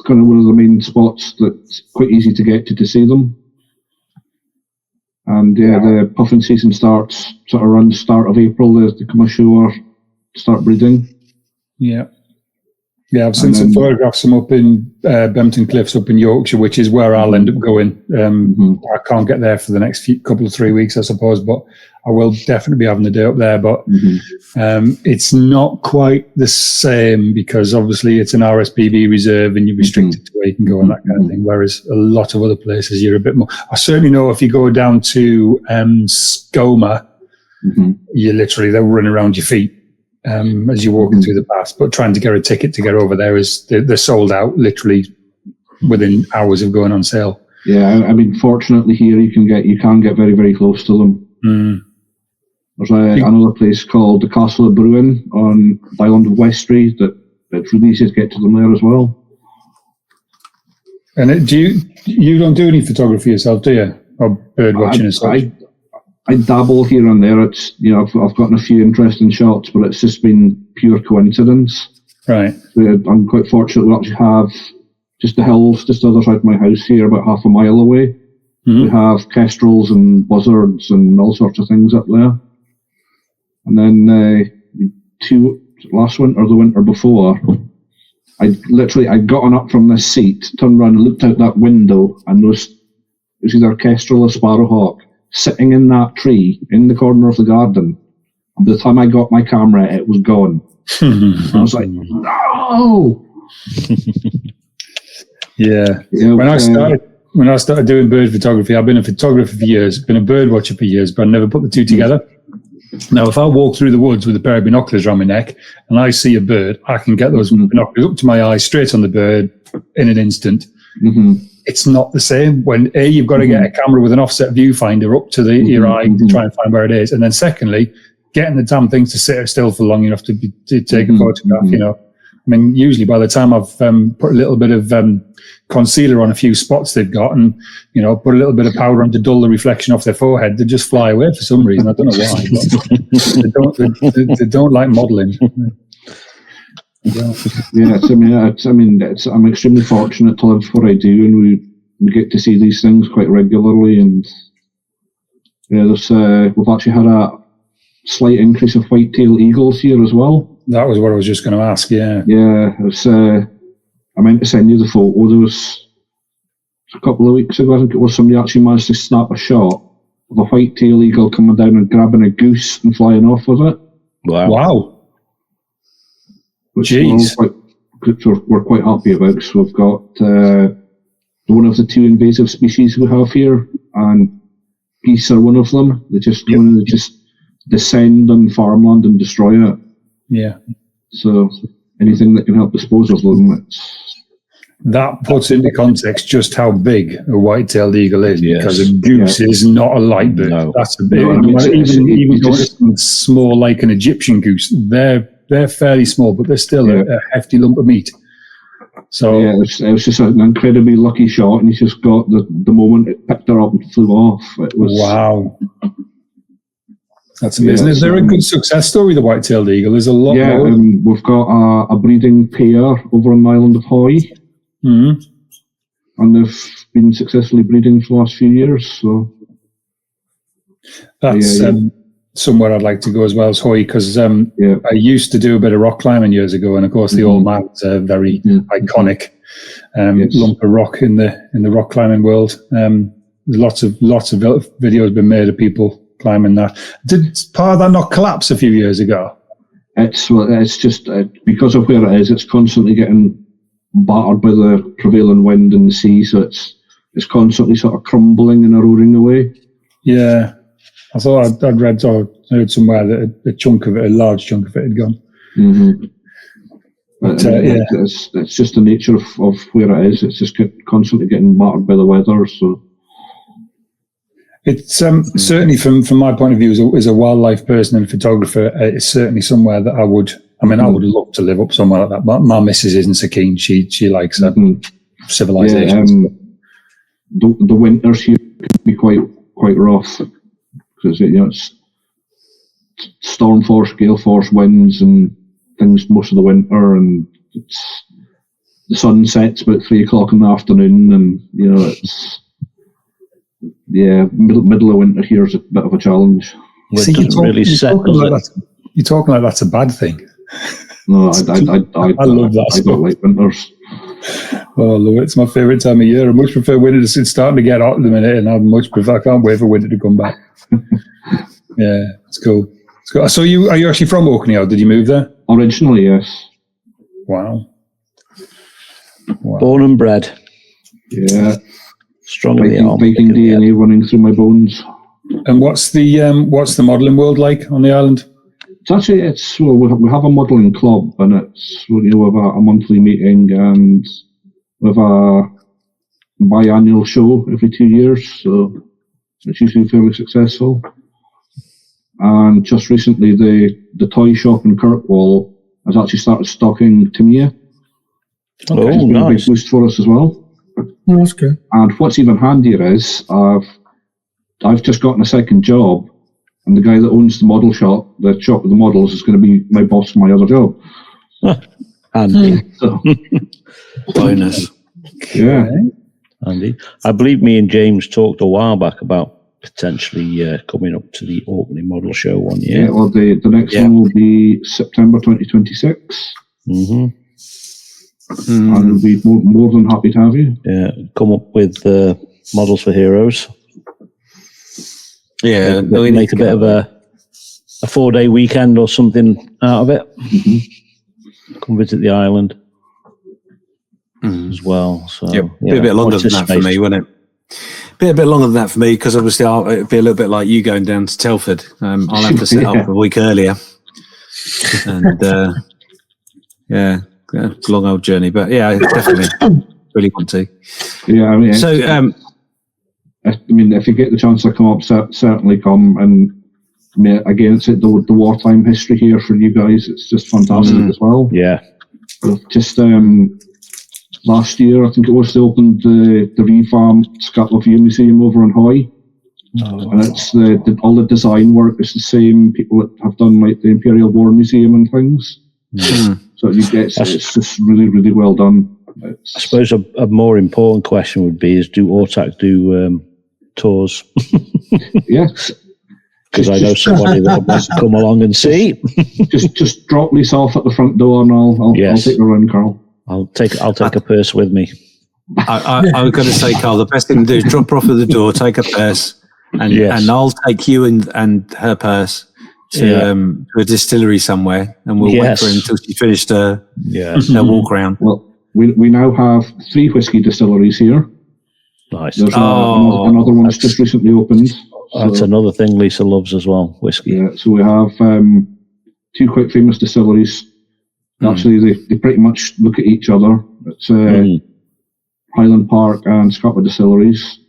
kind of one of the main spots that's quite easy to get to see them. And the puffin season starts sort of around the start of April. They come ashore, start breeding. Yeah. Yeah, I've seen some photographs of them up in Bempton Cliffs up in Yorkshire, which is where I'll end up going. I can't get there for the next couple of 3 weeks, I suppose, but I will definitely be having a day up there. But it's not quite the same because obviously it's an RSPB reserve and you're restricted to where you can go and that kind of thing, whereas a lot of other places you're a bit more. I certainly know if you go down to Skoma, you're literally, they're running around your feet. As you're walking through the pass, but trying to get a ticket to get over there they're sold out literally within hours of going on sale. Yeah, I mean, fortunately here you can get very, very close to them. There's another place called the Castle of Bruin on the island of Westray that's really easy to get to them there as well. And you don't do any photography yourself, do you? Or bird watching and such? I dabble here and there. It's I've gotten a few interesting shots, but it's just been pure coincidence. Right. I'm quite fortunate. We actually have just the hills just the other side of my house here, about half a mile away. We have kestrels and buzzards and all sorts of things up there. And then last winter, or the winter before, I'd gotten up from this seat, turned around and looked out that window, and there was either a kestrel or sparrowhawk sitting in that tree in the corner of the garden. And by the time I got my camera, it was gone. I was like, no! Yeah. When I started doing bird photography, I've been a photographer for years, been a bird watcher for years, but I never put the two together. Now, if I walk through the woods with a pair of binoculars around my neck and I see a bird, I can get those binoculars up to my eye, straight on the bird in an instant. It's not the same when you've got to get a camera with an offset viewfinder up to your eye to try and find where it is, and then secondly, getting the damn things to sit still for long enough to take a photograph. I mean, usually by the time I've put a little bit of concealer on a few spots they've got, and put a little bit of powder on to dull the reflection off their forehead, they just fly away for some reason. I don't know why. But they don't like modelling. I'm extremely fortunate to live what I do, and we get to see these things quite regularly. And we've actually had a slight increase of white-tailed eagles here as well. That was what I was just going to ask. Yeah. I meant to send you the photo. There was a couple of weeks ago, I think it was, somebody actually managed to snap a shot of a white-tailed eagle coming down and grabbing a goose and flying off with it. Wow. Which we're quite happy about. So we've got one of the two invasive species we have here, and geese are one of them. They just descend on farmland and destroy it. Yeah. So anything that can help dispose of them, that puts into context just how big a white-tailed eagle is, because a goose is not a light bird. No. That's a big. Even going small, like an Egyptian goose, they're fairly small, but they're still a hefty lump of meat. So it was just an incredibly lucky shot, and he just got the moment it picked her up and flew off. It was wow. That's amazing. Is there a good success story, the white-tailed eagle? There's a lot more. We've got a breeding pair over on the island of Hoy. And they've been successfully breeding for the last few years. So that's somewhere I'd like to go as well as Hoy, because I used to do a bit of rock climbing years ago, and of course the Old Man's a very iconic lump of rock in the rock climbing world. Lots of videos been made of people climbing that. Did part of that not collapse a few years ago? It's just because of where it is, it's constantly getting battered by the prevailing wind and the sea, so it's constantly sort of crumbling and eroding away. Yeah, I thought I'd read or heard somewhere that a large chunk of it had gone. But it's just the nature of where it is. It's just constantly getting battered by the weather. So it's certainly from my point of view as a wildlife person and photographer, it's certainly somewhere that I would love to live up somewhere like that. But my missus isn't so keen. She likes civilization. The winters here can be quite rough, because it's storm force, gale force winds and things most of the winter, and the sun sets about 3 o'clock in the afternoon, and it's middle of winter here is a bit of a challenge. Well, it doesn't really set, does it? You're talking like that's a bad thing. No, I love that. I don't like winters. Oh, I love it. It's my favourite time of year. I much prefer winter. It's starting to get hot in the minute, and I can't wait for winter to come back. Yeah, it's cool. So are you actually from Orkney, or did you move there? Originally, yes. Wow. Born and bred. Yeah. Strong in the arm. Viking DNA running through my bones. And what's the modelling world like on the island? It's actually, we have a modelling club, and it's, we have a monthly meeting, and we have a biannual show every 2 years, so it's usually fairly successful. And just recently, the toy shop in Kirkwall has actually started stocking Tamiya. Oh, It's been a big nice. boost for us as well. Oh, that's good. And what's even handier is I've just gotten a second job, and the guy that owns the model shop, the shop with the models, is going to be my boss for my other job. Handy. So, Bonus. yeah. Handy. I believe me and James talked a while back about potentially coming up to the Orkney Model Show one Yeah, year. well, the next one will be September 2026, Mm-hmm. and we'll be more than happy to have you. Yeah, come up with models for heroes. Yeah, Make a bit of a 4-day weekend or something out of it. Mm-hmm. Come visit the island as well. So Yeah, be a bit longer than that for me, wouldn't it? Be a bit longer than that for me, because obviously it'd be a little bit like you going down to Telford. I'll have to set up a week earlier, and long old journey. But yeah, I definitely really want to. Yeah, I mean, So, if you get the chance to come up, certainly come. And I mean, again, it's the wartime history here for you guys. It's just fantastic as well. Yeah. Just last year, I think it was, they opened the revamped Scotland View Museum over in Hoy. And it's all the design work is the same people that have done like the Imperial War Museum and things. So you get it's just really, really well done. I suppose a more important question would be: do Ortac do tours? Yes, Because I know somebody that wants to come along and see. just drop Lisa off at the front door, and I'll take her around, Carl. I'll take a purse with me. I was going to say, Carl, the best thing to do is drop her off at the door, take a purse, and I'll take you and her purse to a distillery somewhere, and we'll wait for her until she finished her walk around. Well, we now have 3 whiskey distilleries here. Nice. There's another one that's just recently opened. That's another thing Lisa loves as well, whiskey. Yeah, so we have 2 quite famous distilleries. Actually, they pretty much look at each other. It's Highland Park and Scapa Distilleries.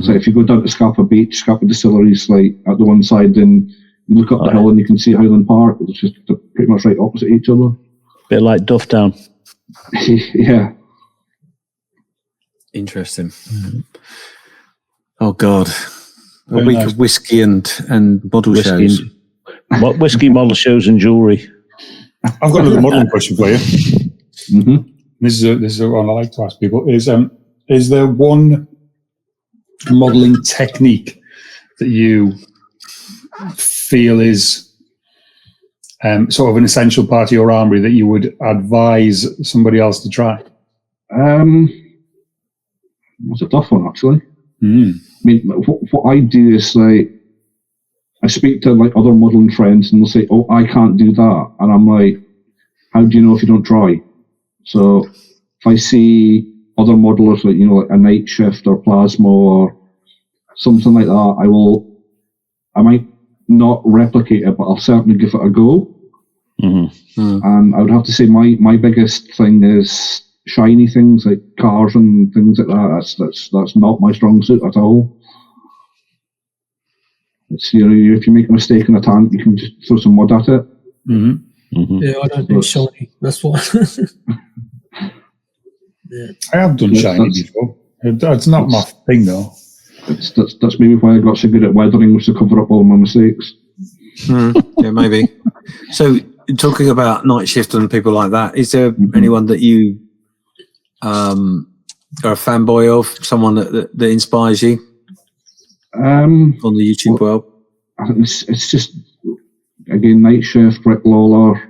So if you go down to Scapa Beach, Scapa Distilleries like at the one side, then you look up the hill and you can see Highland Park. It's just pretty much right opposite each other. Bit like Dufftown. Yeah. Interesting. Oh God, a Very week nice. of whiskey and model shows. Whiskey model shows and jewellery. I've got another modelling question for you. Mm-hmm. This is one I like to ask people: is there one modelling technique that you feel is sort of an essential part of your armoury that you would advise somebody else to try? That's a tough one, actually. Mm. I mean, what I do is like, I speak to like other modelling friends and they'll say, "Oh, I can't do that," and I'm like, "How do you know if you don't try?" So if I see other modelers like like a Night Shift or Plasma or something like that, I might not replicate it, but I'll certainly give it a go. And I would have to say my biggest thing is shiny things like cars and things like that. That's not my strong suit at all. It's if you make a mistake in a tank, you can just throw some mud at it. Yeah, I don't do shiny. That's what. I have done shiny before. It's not my thing though. That's maybe why I got so good at weathering, was to cover up all my mistakes. Yeah, maybe. So talking about night shift and people like that, is there anyone that you are a fanboy of? Someone that inspires you on the YouTube world? It's just, again, Night Shift, Rick Lawler,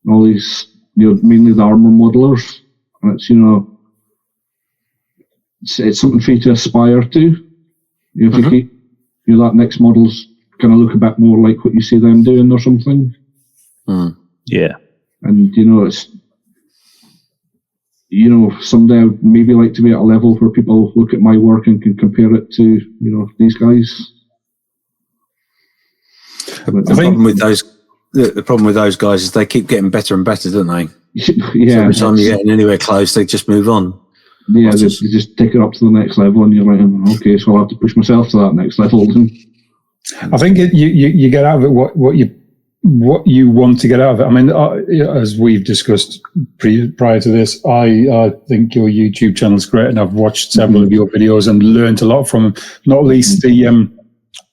all these, mainly the armour modelers. And it's, it's something for you to aspire to. If you keep, that next model's going to look a bit more like what you see them doing or something. Yeah. And, it's, someday I'd maybe like to be at a level where people look at my work and can compare it to, these guys. The problem with those guys is they keep getting better and better, don't they? Yeah. So every time you're getting anywhere close, they just move on. Yeah, they just take it up to the next level, and you're like, okay, so I'll have to push myself to that next level. I think you get out of it what you want to get out of it. I mean, as we've discussed prior to this, I think your YouTube channel is great, and I've watched several of your videos and learned a lot from them. Not least the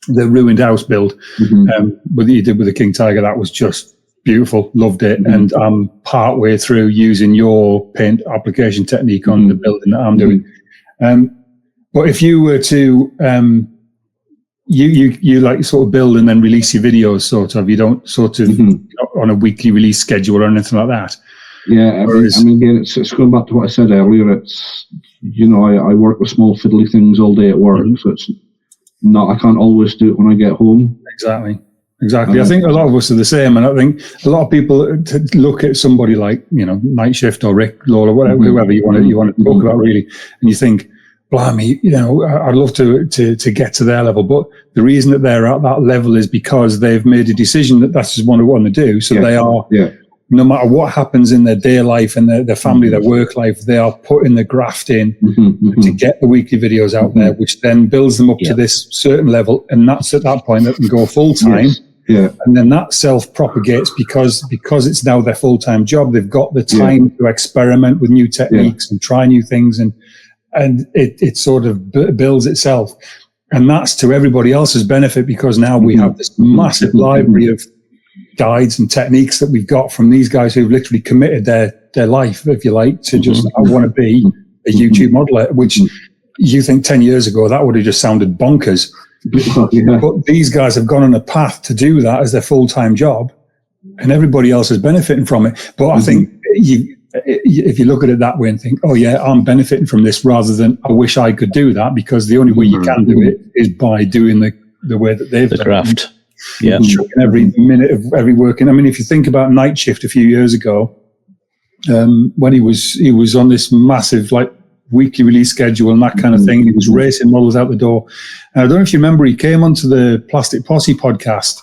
ruined house build, what you did with the King Tiger. That was just beautiful. Loved it. And I'm part way through using your paint application technique on the building that I'm doing. But if you were to you like sort of build and then release your videos, sort of, you don't sort of on a weekly release schedule or anything like that. Yeah, I mean, again, it's going back to what I said earlier. It's, I work with small fiddly things all day at work, so it's not, I can't always do it when I get home. Exactly. I think a lot of us are the same, and I think a lot of people look at somebody like Night Shift or Rick Lawler, whatever, whoever you want to talk about, really, and you think, blimey, I'd love to get to their level, but the reason that they're at that level is because they've made a decision that that's just what they want to do. So they are, no matter what happens in their day life and their family, their work life, they are putting the graft in to get the weekly videos out there, which then builds them up to this certain level, and that's at that point that can go full time. And then that self-propagates because it's now their full-time job. They've got the time to experiment with new techniques and try new things, and it sort of builds itself. And that's to everybody else's benefit, because now we have this massive library of guides and techniques that we've got from these guys who've literally committed their life, if you like, to just, I want to be a YouTube modeler, which you think 10 years ago, that would have just sounded bonkers. But these guys have gone on a path to do that as their full-time job, and everybody else is benefiting from it. But I think if you look at it that way and think, oh yeah, I'm benefiting from this, rather than I wish I could do that, because the only way you can do it is by doing the way that they've done the craft. Every minute of every working. I mean, if you think about Night Shift a few years ago, when he was on this massive weekly release schedule and that kind of thing, and he was racing models out the door. And I don't know if you remember, he came onto the Plastic Posse podcast,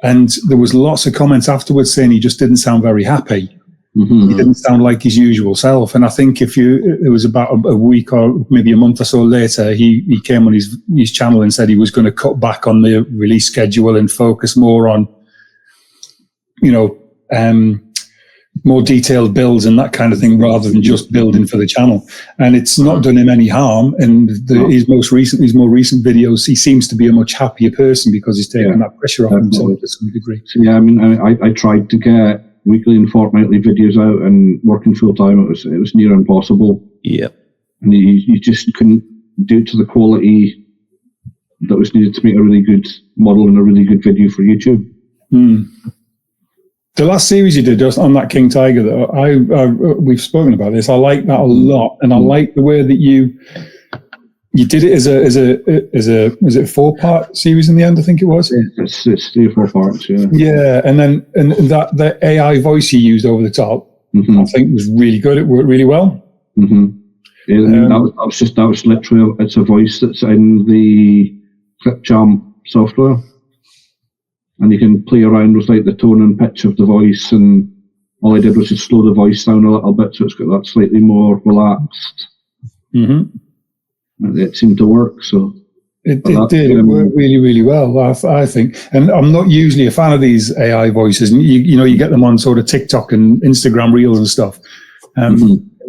and there was lots of comments afterwards saying he just didn't sound very happy. He didn't sound like his usual self. And I think it was about a week or maybe a month or so later, he came on his channel and said he was going to cut back on the release schedule and focus more on, more detailed builds and that kind of thing, rather than just building for the channel. And it's not done him any harm. And his more recent videos, he seems to be a much happier person because he's taken that pressure off himself to some degree. Yeah, I mean, I tried to get weekly and fortnightly videos out, and working full time, it was near impossible. Yeah, and you just couldn't do it to the quality that was needed to make a really good model and a really good video for YouTube. The last series you did just on that King Tiger, though, we've spoken about this. I like that a lot, and I like the way that you did it as a was it a 4-part series in the end? I think it was. It's 3 or 4 parts. Yeah. Yeah, and that the AI voice you used over the top, I think was really good. It worked really well. Yeah, that was literally it's a voice that's in the Clipchamp software. And you can play around with the tone and pitch of the voice, and all I did was just slow the voice down a little bit so it's got that slightly more relaxed. It seemed to work, so it did. It worked really, really well, I think. And I'm not usually a fan of these AI voices. And you get them on sort of TikTok and Instagram Reels and stuff.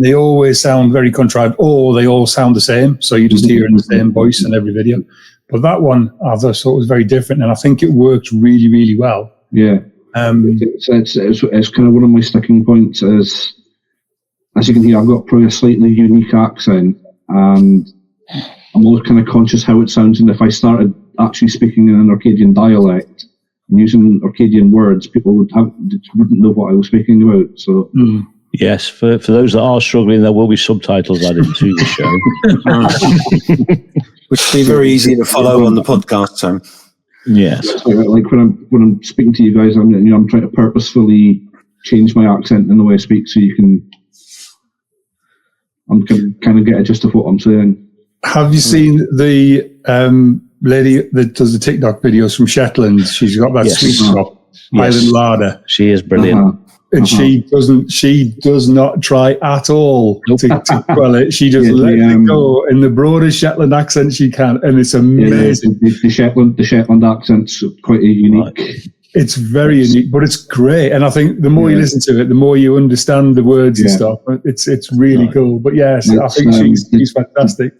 They always sound very contrived, or they all sound the same. So you just hear the same voice in every video. But that one I thought was very different, and I think it worked really, really well. Yeah. It's kind of one of my sticking points. Is, as you can hear, I've got probably a slightly unique accent, and I'm always kind of conscious how it sounds. And if I started actually speaking in an Orcadian dialect and using Orcadian words, people wouldn't know what I was speaking about. So. Yes, for those that are struggling, there will be subtitles added to the show. Which will be very easy to follow on the podcast, Tom. Yes. Like when I'm speaking to you guys, I'm trying to purposefully change my accent in the way I speak so you can kind of get a gist of what I'm saying. Have you seen the lady that does the TikTok videos from Shetland? She's got that sweet shop, Highland Larder. She is brilliant. And she does not try at all to quell it. She just lets it go in the broadest Shetland accent she can, and it's amazing. The Shetland accent's quite a unique. It's very unique, but it's great. And I think the more you listen to it, the more you understand the words and stuff. It's really cool. But yes, I think she's fantastic.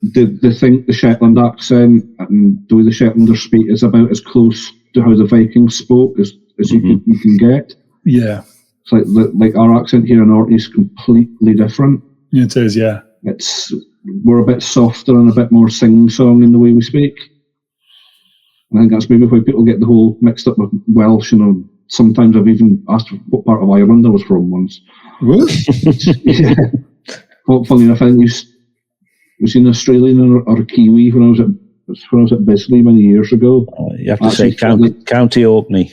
The Shetland accent and the way the Shetlanders speak is about as close to how the Vikings spoke as you can get. Yeah. It's like our accent here in Orkney is completely different. It is, yeah. We're a bit softer and a bit more sing-song in the way we speak. I think that's maybe why people get the whole mixed up with Welsh. Sometimes I've even asked what part of Ireland I was from once. What? Yeah. Funny enough, I think was an Australian or a Kiwi when I was at Bisley many years ago. You have to say County Orkney.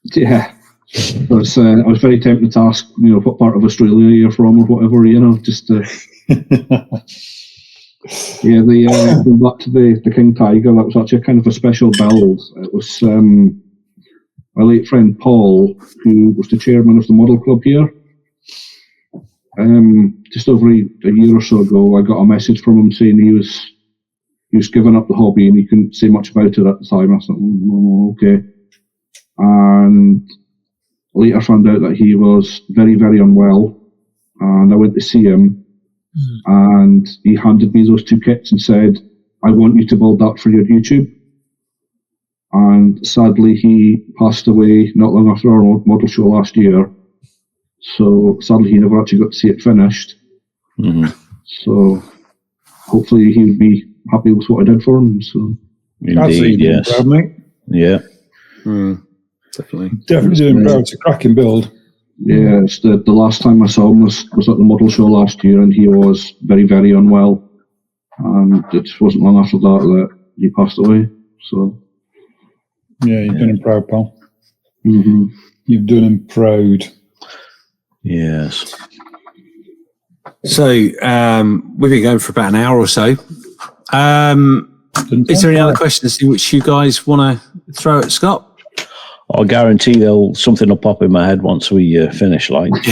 Yeah. I was very tempted to ask, what part of Australia you're from or whatever, just to... Yeah, going back to the King Tiger, that was actually kind of a special build. It was my late friend Paul, who was the chairman of the model club here. Just over a year or so ago, I got a message from him saying he was giving up the hobby and he couldn't say much about it at the time. I thought, okay. And later found out that he was very, very unwell, and I went to see him, and he handed me those 2 kits and said, I want you to build that for your YouTube. And sadly, he passed away not long after our model show last year, so sadly he never actually got to see it finished. So hopefully he'll be happy with what I did for him. So indeed, yes. Proud, mate. Yeah. Definitely doing proud. It's a cracking build. Yeah, it's the last time I saw him was at the model show last year, and he was very, very unwell. And it wasn't long after that he passed away. So yeah, you've done him proud, pal. Mm-hmm. You've done him proud. Yes. So we've been going for about an hour or so. Is there any other questions which you guys want to throw at Scott? I guarantee something will pop in my head once we finish. Like, Do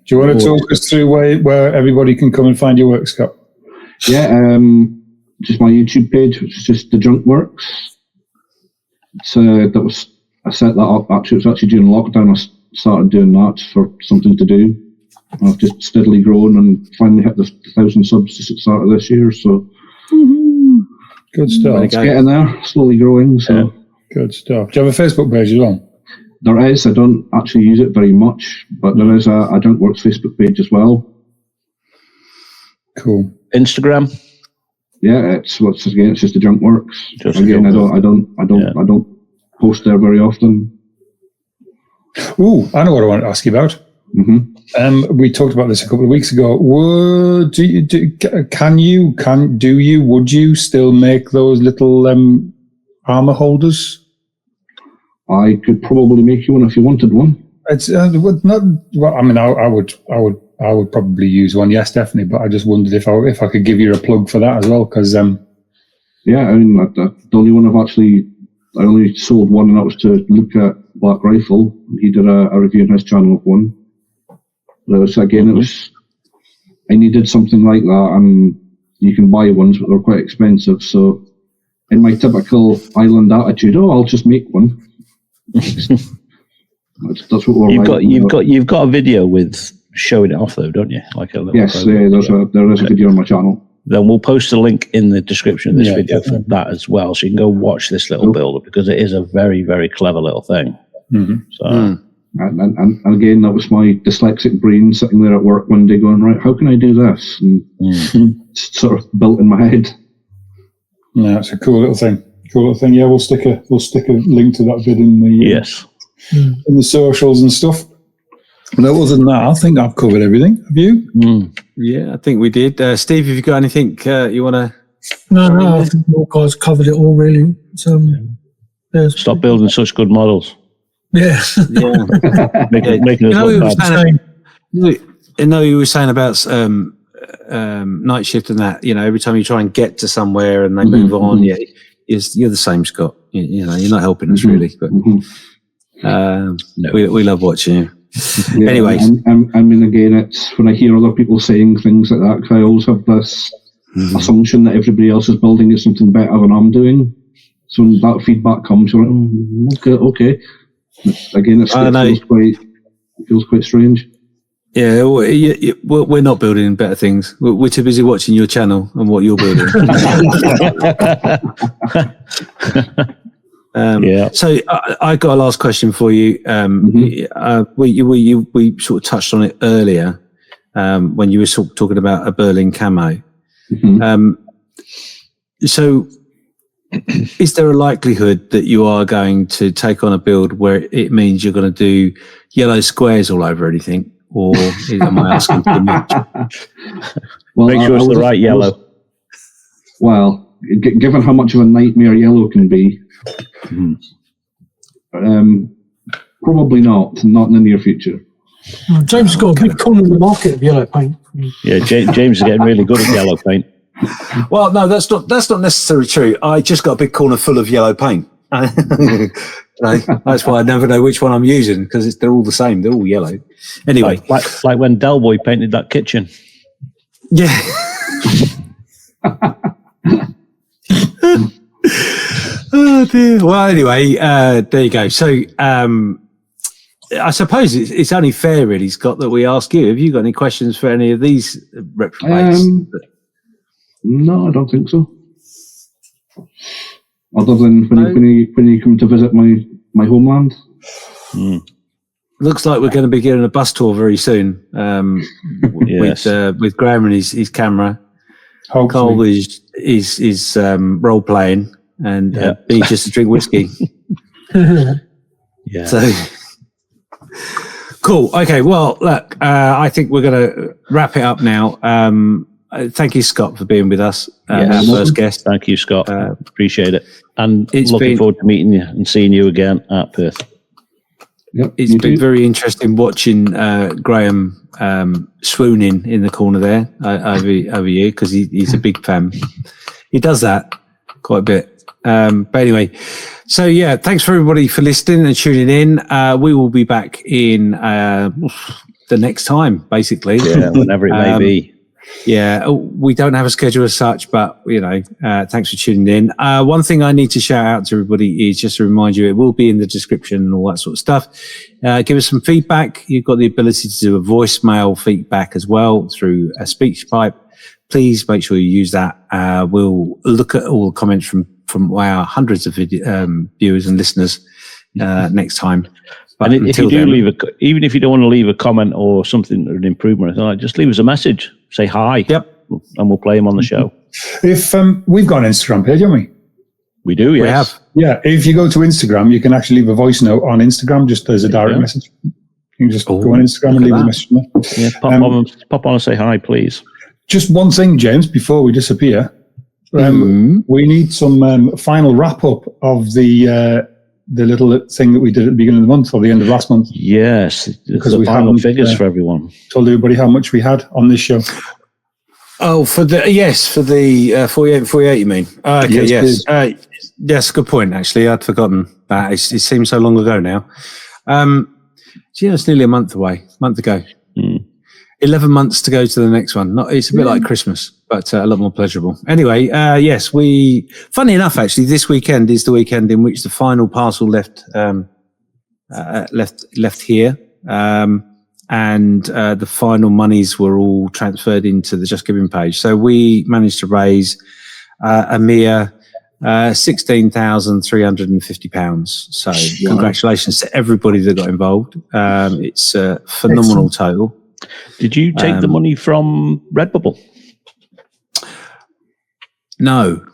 you want to talk us through where everybody can come and find your work, Scott? Yeah, just my YouTube page, which is just The Junk Works. I set that up. Actually, it was actually during lockdown. I started doing that for something to do. I've just steadily grown and finally hit the 1,000 subs just at the start of this year. So good stuff. It's getting there, slowly growing. So. Yeah. Good stuff. Do you have a Facebook page as well? There is. I don't actually use it very much, but there is a Junk Works Facebook page as well. Cool. Instagram? Yeah, it's just the Junk Works. I don't post there very often. Ooh, I know what I want to ask you about. Mm-hmm. We talked about this a couple of weeks ago. Would you still make those little armor holders? I could probably make you one if you wanted one. It's not. Well, I mean, I would probably use one. Yes, definitely. But I just wondered if I could give you a plug for that as well, because yeah, I mean, the only one I only sold one, and that was to look at Black Rifle. He did a review on his channel of one. I needed something like that, and you can buy ones, but they're quite expensive. So, in my typical island attitude, I'll just make one. That's what we're You've got a video with showing it off though, don't you? Like a little yes, there is a video on my channel. then we'll post a link in the description of this video for that as well, so you can go watch this little builder, because it is a very, very clever little thing. So. And again, that was my dyslexic brain sitting there at work one day going, right, how can I do this? And it's sort of built in my head. Yeah, it's a cool little thing. Yeah, we'll stick a link to that vid in the in the socials and stuff. But other than that, I think I've covered everything. Have you? Yeah, I think we did. Steve, have you got anything you want to? No, I think you guys covered it all, really. Stop building such good models. Yeah. Making us look bad. I know you were saying about night shift and that. Every time you try and get to somewhere and they move on, you're the same, Scott. You're not helping us really, but we love watching you. Yeah, anyway, I mean, again, it's when I hear other people saying things like that, I always have this assumption that everybody else is building is something better than I'm doing. So when that feedback comes, you're like, okay. Again, it feels quite strange. Yeah, we're not building better things. We're too busy watching your channel and what you're building. So I got a last question for you. We sort of touched on it earlier when you were sort of talking about a Berlin camo. So is there a likelihood that you are going to take on a build where it means you're going to do yellow squares all over anything? Or am I asking too much? Well, make sure it's the right yellow. Well, given how much of a nightmare yellow can be, probably not in the near future. James has got a big corner in the market of yellow paint. Yeah, James is getting really good at yellow paint. Well, no, that's not necessarily true. I just got a big corner full of yellow paint. That's why I never know which one I'm using, because they're all the same. They're all yellow. Anyway, like when Del Boy painted that kitchen. Yeah. Oh dear. Well, anyway, there you go. So, I suppose it's only fair, really, Scott, that we ask you. Have you got any questions for any of these reprobates? No, I don't think so. Other than when you come to visit my homeland. Looks like we're going to be getting a bus tour very soon. With Graham and his camera. Carl is role playing, and me just to drink whiskey. So cool. Okay. Well, look, I think we're going to wrap it up now. Thank you, Scott, for being with us. Our first guest. Thank you, Scott. Appreciate it. And looking forward to meeting you and seeing you again at Perth. Yep, it's been very interesting watching Graham swooning in the corner there over you, because he's a big fan. He does that quite a bit. But anyway, so yeah, thanks for everybody for listening and tuning in. We will be back in the next time, basically. Yeah, whenever it may be. Yeah, we don't have a schedule as such, but, thanks for tuning in. One thing I need to shout out to everybody is just to remind you, it will be in the description and all that sort of stuff. Give us some feedback. You've got the ability to do a voicemail feedback as well through a speech pipe. Please make sure you use that. We'll look at all the comments from our hundreds of viewers and listeners next time. But and if you do even if you don't want to leave a comment or something or an improvement, just leave us a message. Say hi. Yep. And we'll play them on the show. If we've got an Instagram page, haven't we? We do, yes. We have. Yeah. If you go to Instagram, you can actually leave a voice note on Instagram, just as a direct message. You can just go on Instagram and leave a message there. Yeah, pop on and say hi, please. Just one thing, James, before we disappear. We need some final wrap up of the little thing that we did at the beginning of the month or the end of last month. Yes, because the final figures for everyone. Told everybody how much we had on this show. Oh, for the 48, you mean? Okay, yes. Yes, good point, actually. I'd forgotten that. It seems so long ago now. It's nearly a month ago. 11 months to go to the next one. It's a bit like Christmas, but a lot more pleasurable. Anyway, yes, funny enough, actually, this weekend is the weekend in which the final parcel left here. and the final monies were all transferred into the Just Giving page. So we managed to raise a mere £16,350. So congratulations to everybody that got involved. It's a phenomenal total. Did you take the money from Redbubble? No.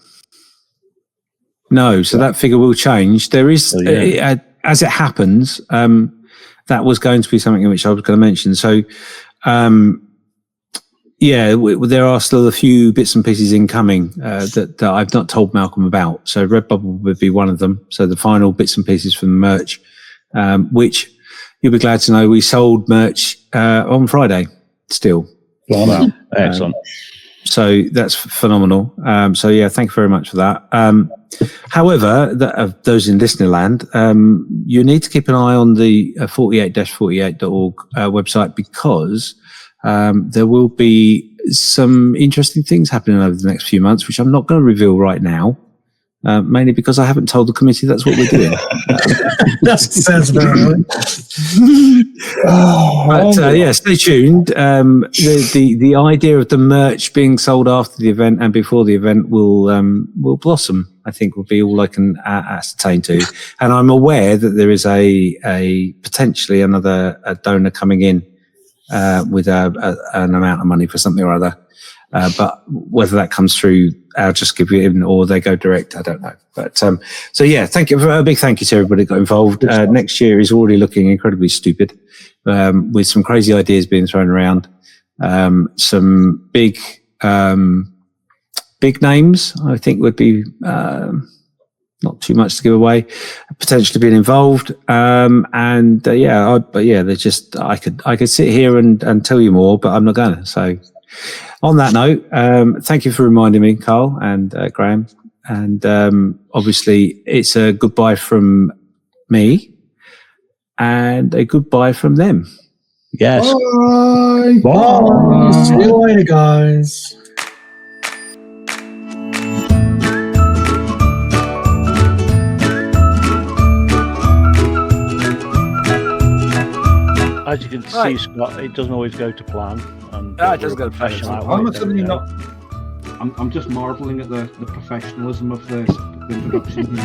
So that figure will change. There is, as it happens, that was going to be something in which I was going to mention. So, there are still a few bits and pieces incoming that I've not told Malcolm about. So Redbubble would be one of them. So the final bits and pieces from the merch, which you'll be glad to know we sold merch on Friday still. Wow. Excellent. So that's phenomenal. Thank you very much for that. However, those in listener land, you need to keep an eye on the 48-48.org website, because there will be some interesting things happening over the next few months, which I'm not going to reveal right now, mainly because I haven't told the committee that's what we're doing. That sounds about right. Stay tuned. The idea of the merch being sold after the event and before the event will blossom, I think, will be all I can ascertain to. And I'm aware that there is a potentially another donor coming in with an amount of money for something or other. But whether that comes through our Just Give It or they go direct, I don't know. But thank you. A big thank you to everybody that got involved. Next year is already looking incredibly stupid, with some crazy ideas being thrown around. Some big names, I think, would be not too much to give away, potentially being involved. There's just I could sit here and tell you more, but I'm not going to. So. On that note, thank you for reminding me, Carl and Graham. And obviously, it's a goodbye from me and a goodbye from them. Yes. Bye. Bye. See you later, guys. As you can see, Scott, it doesn't always go to plan. And it doesn't go to plan. I'm just marvelling at the professionalism of the introduction.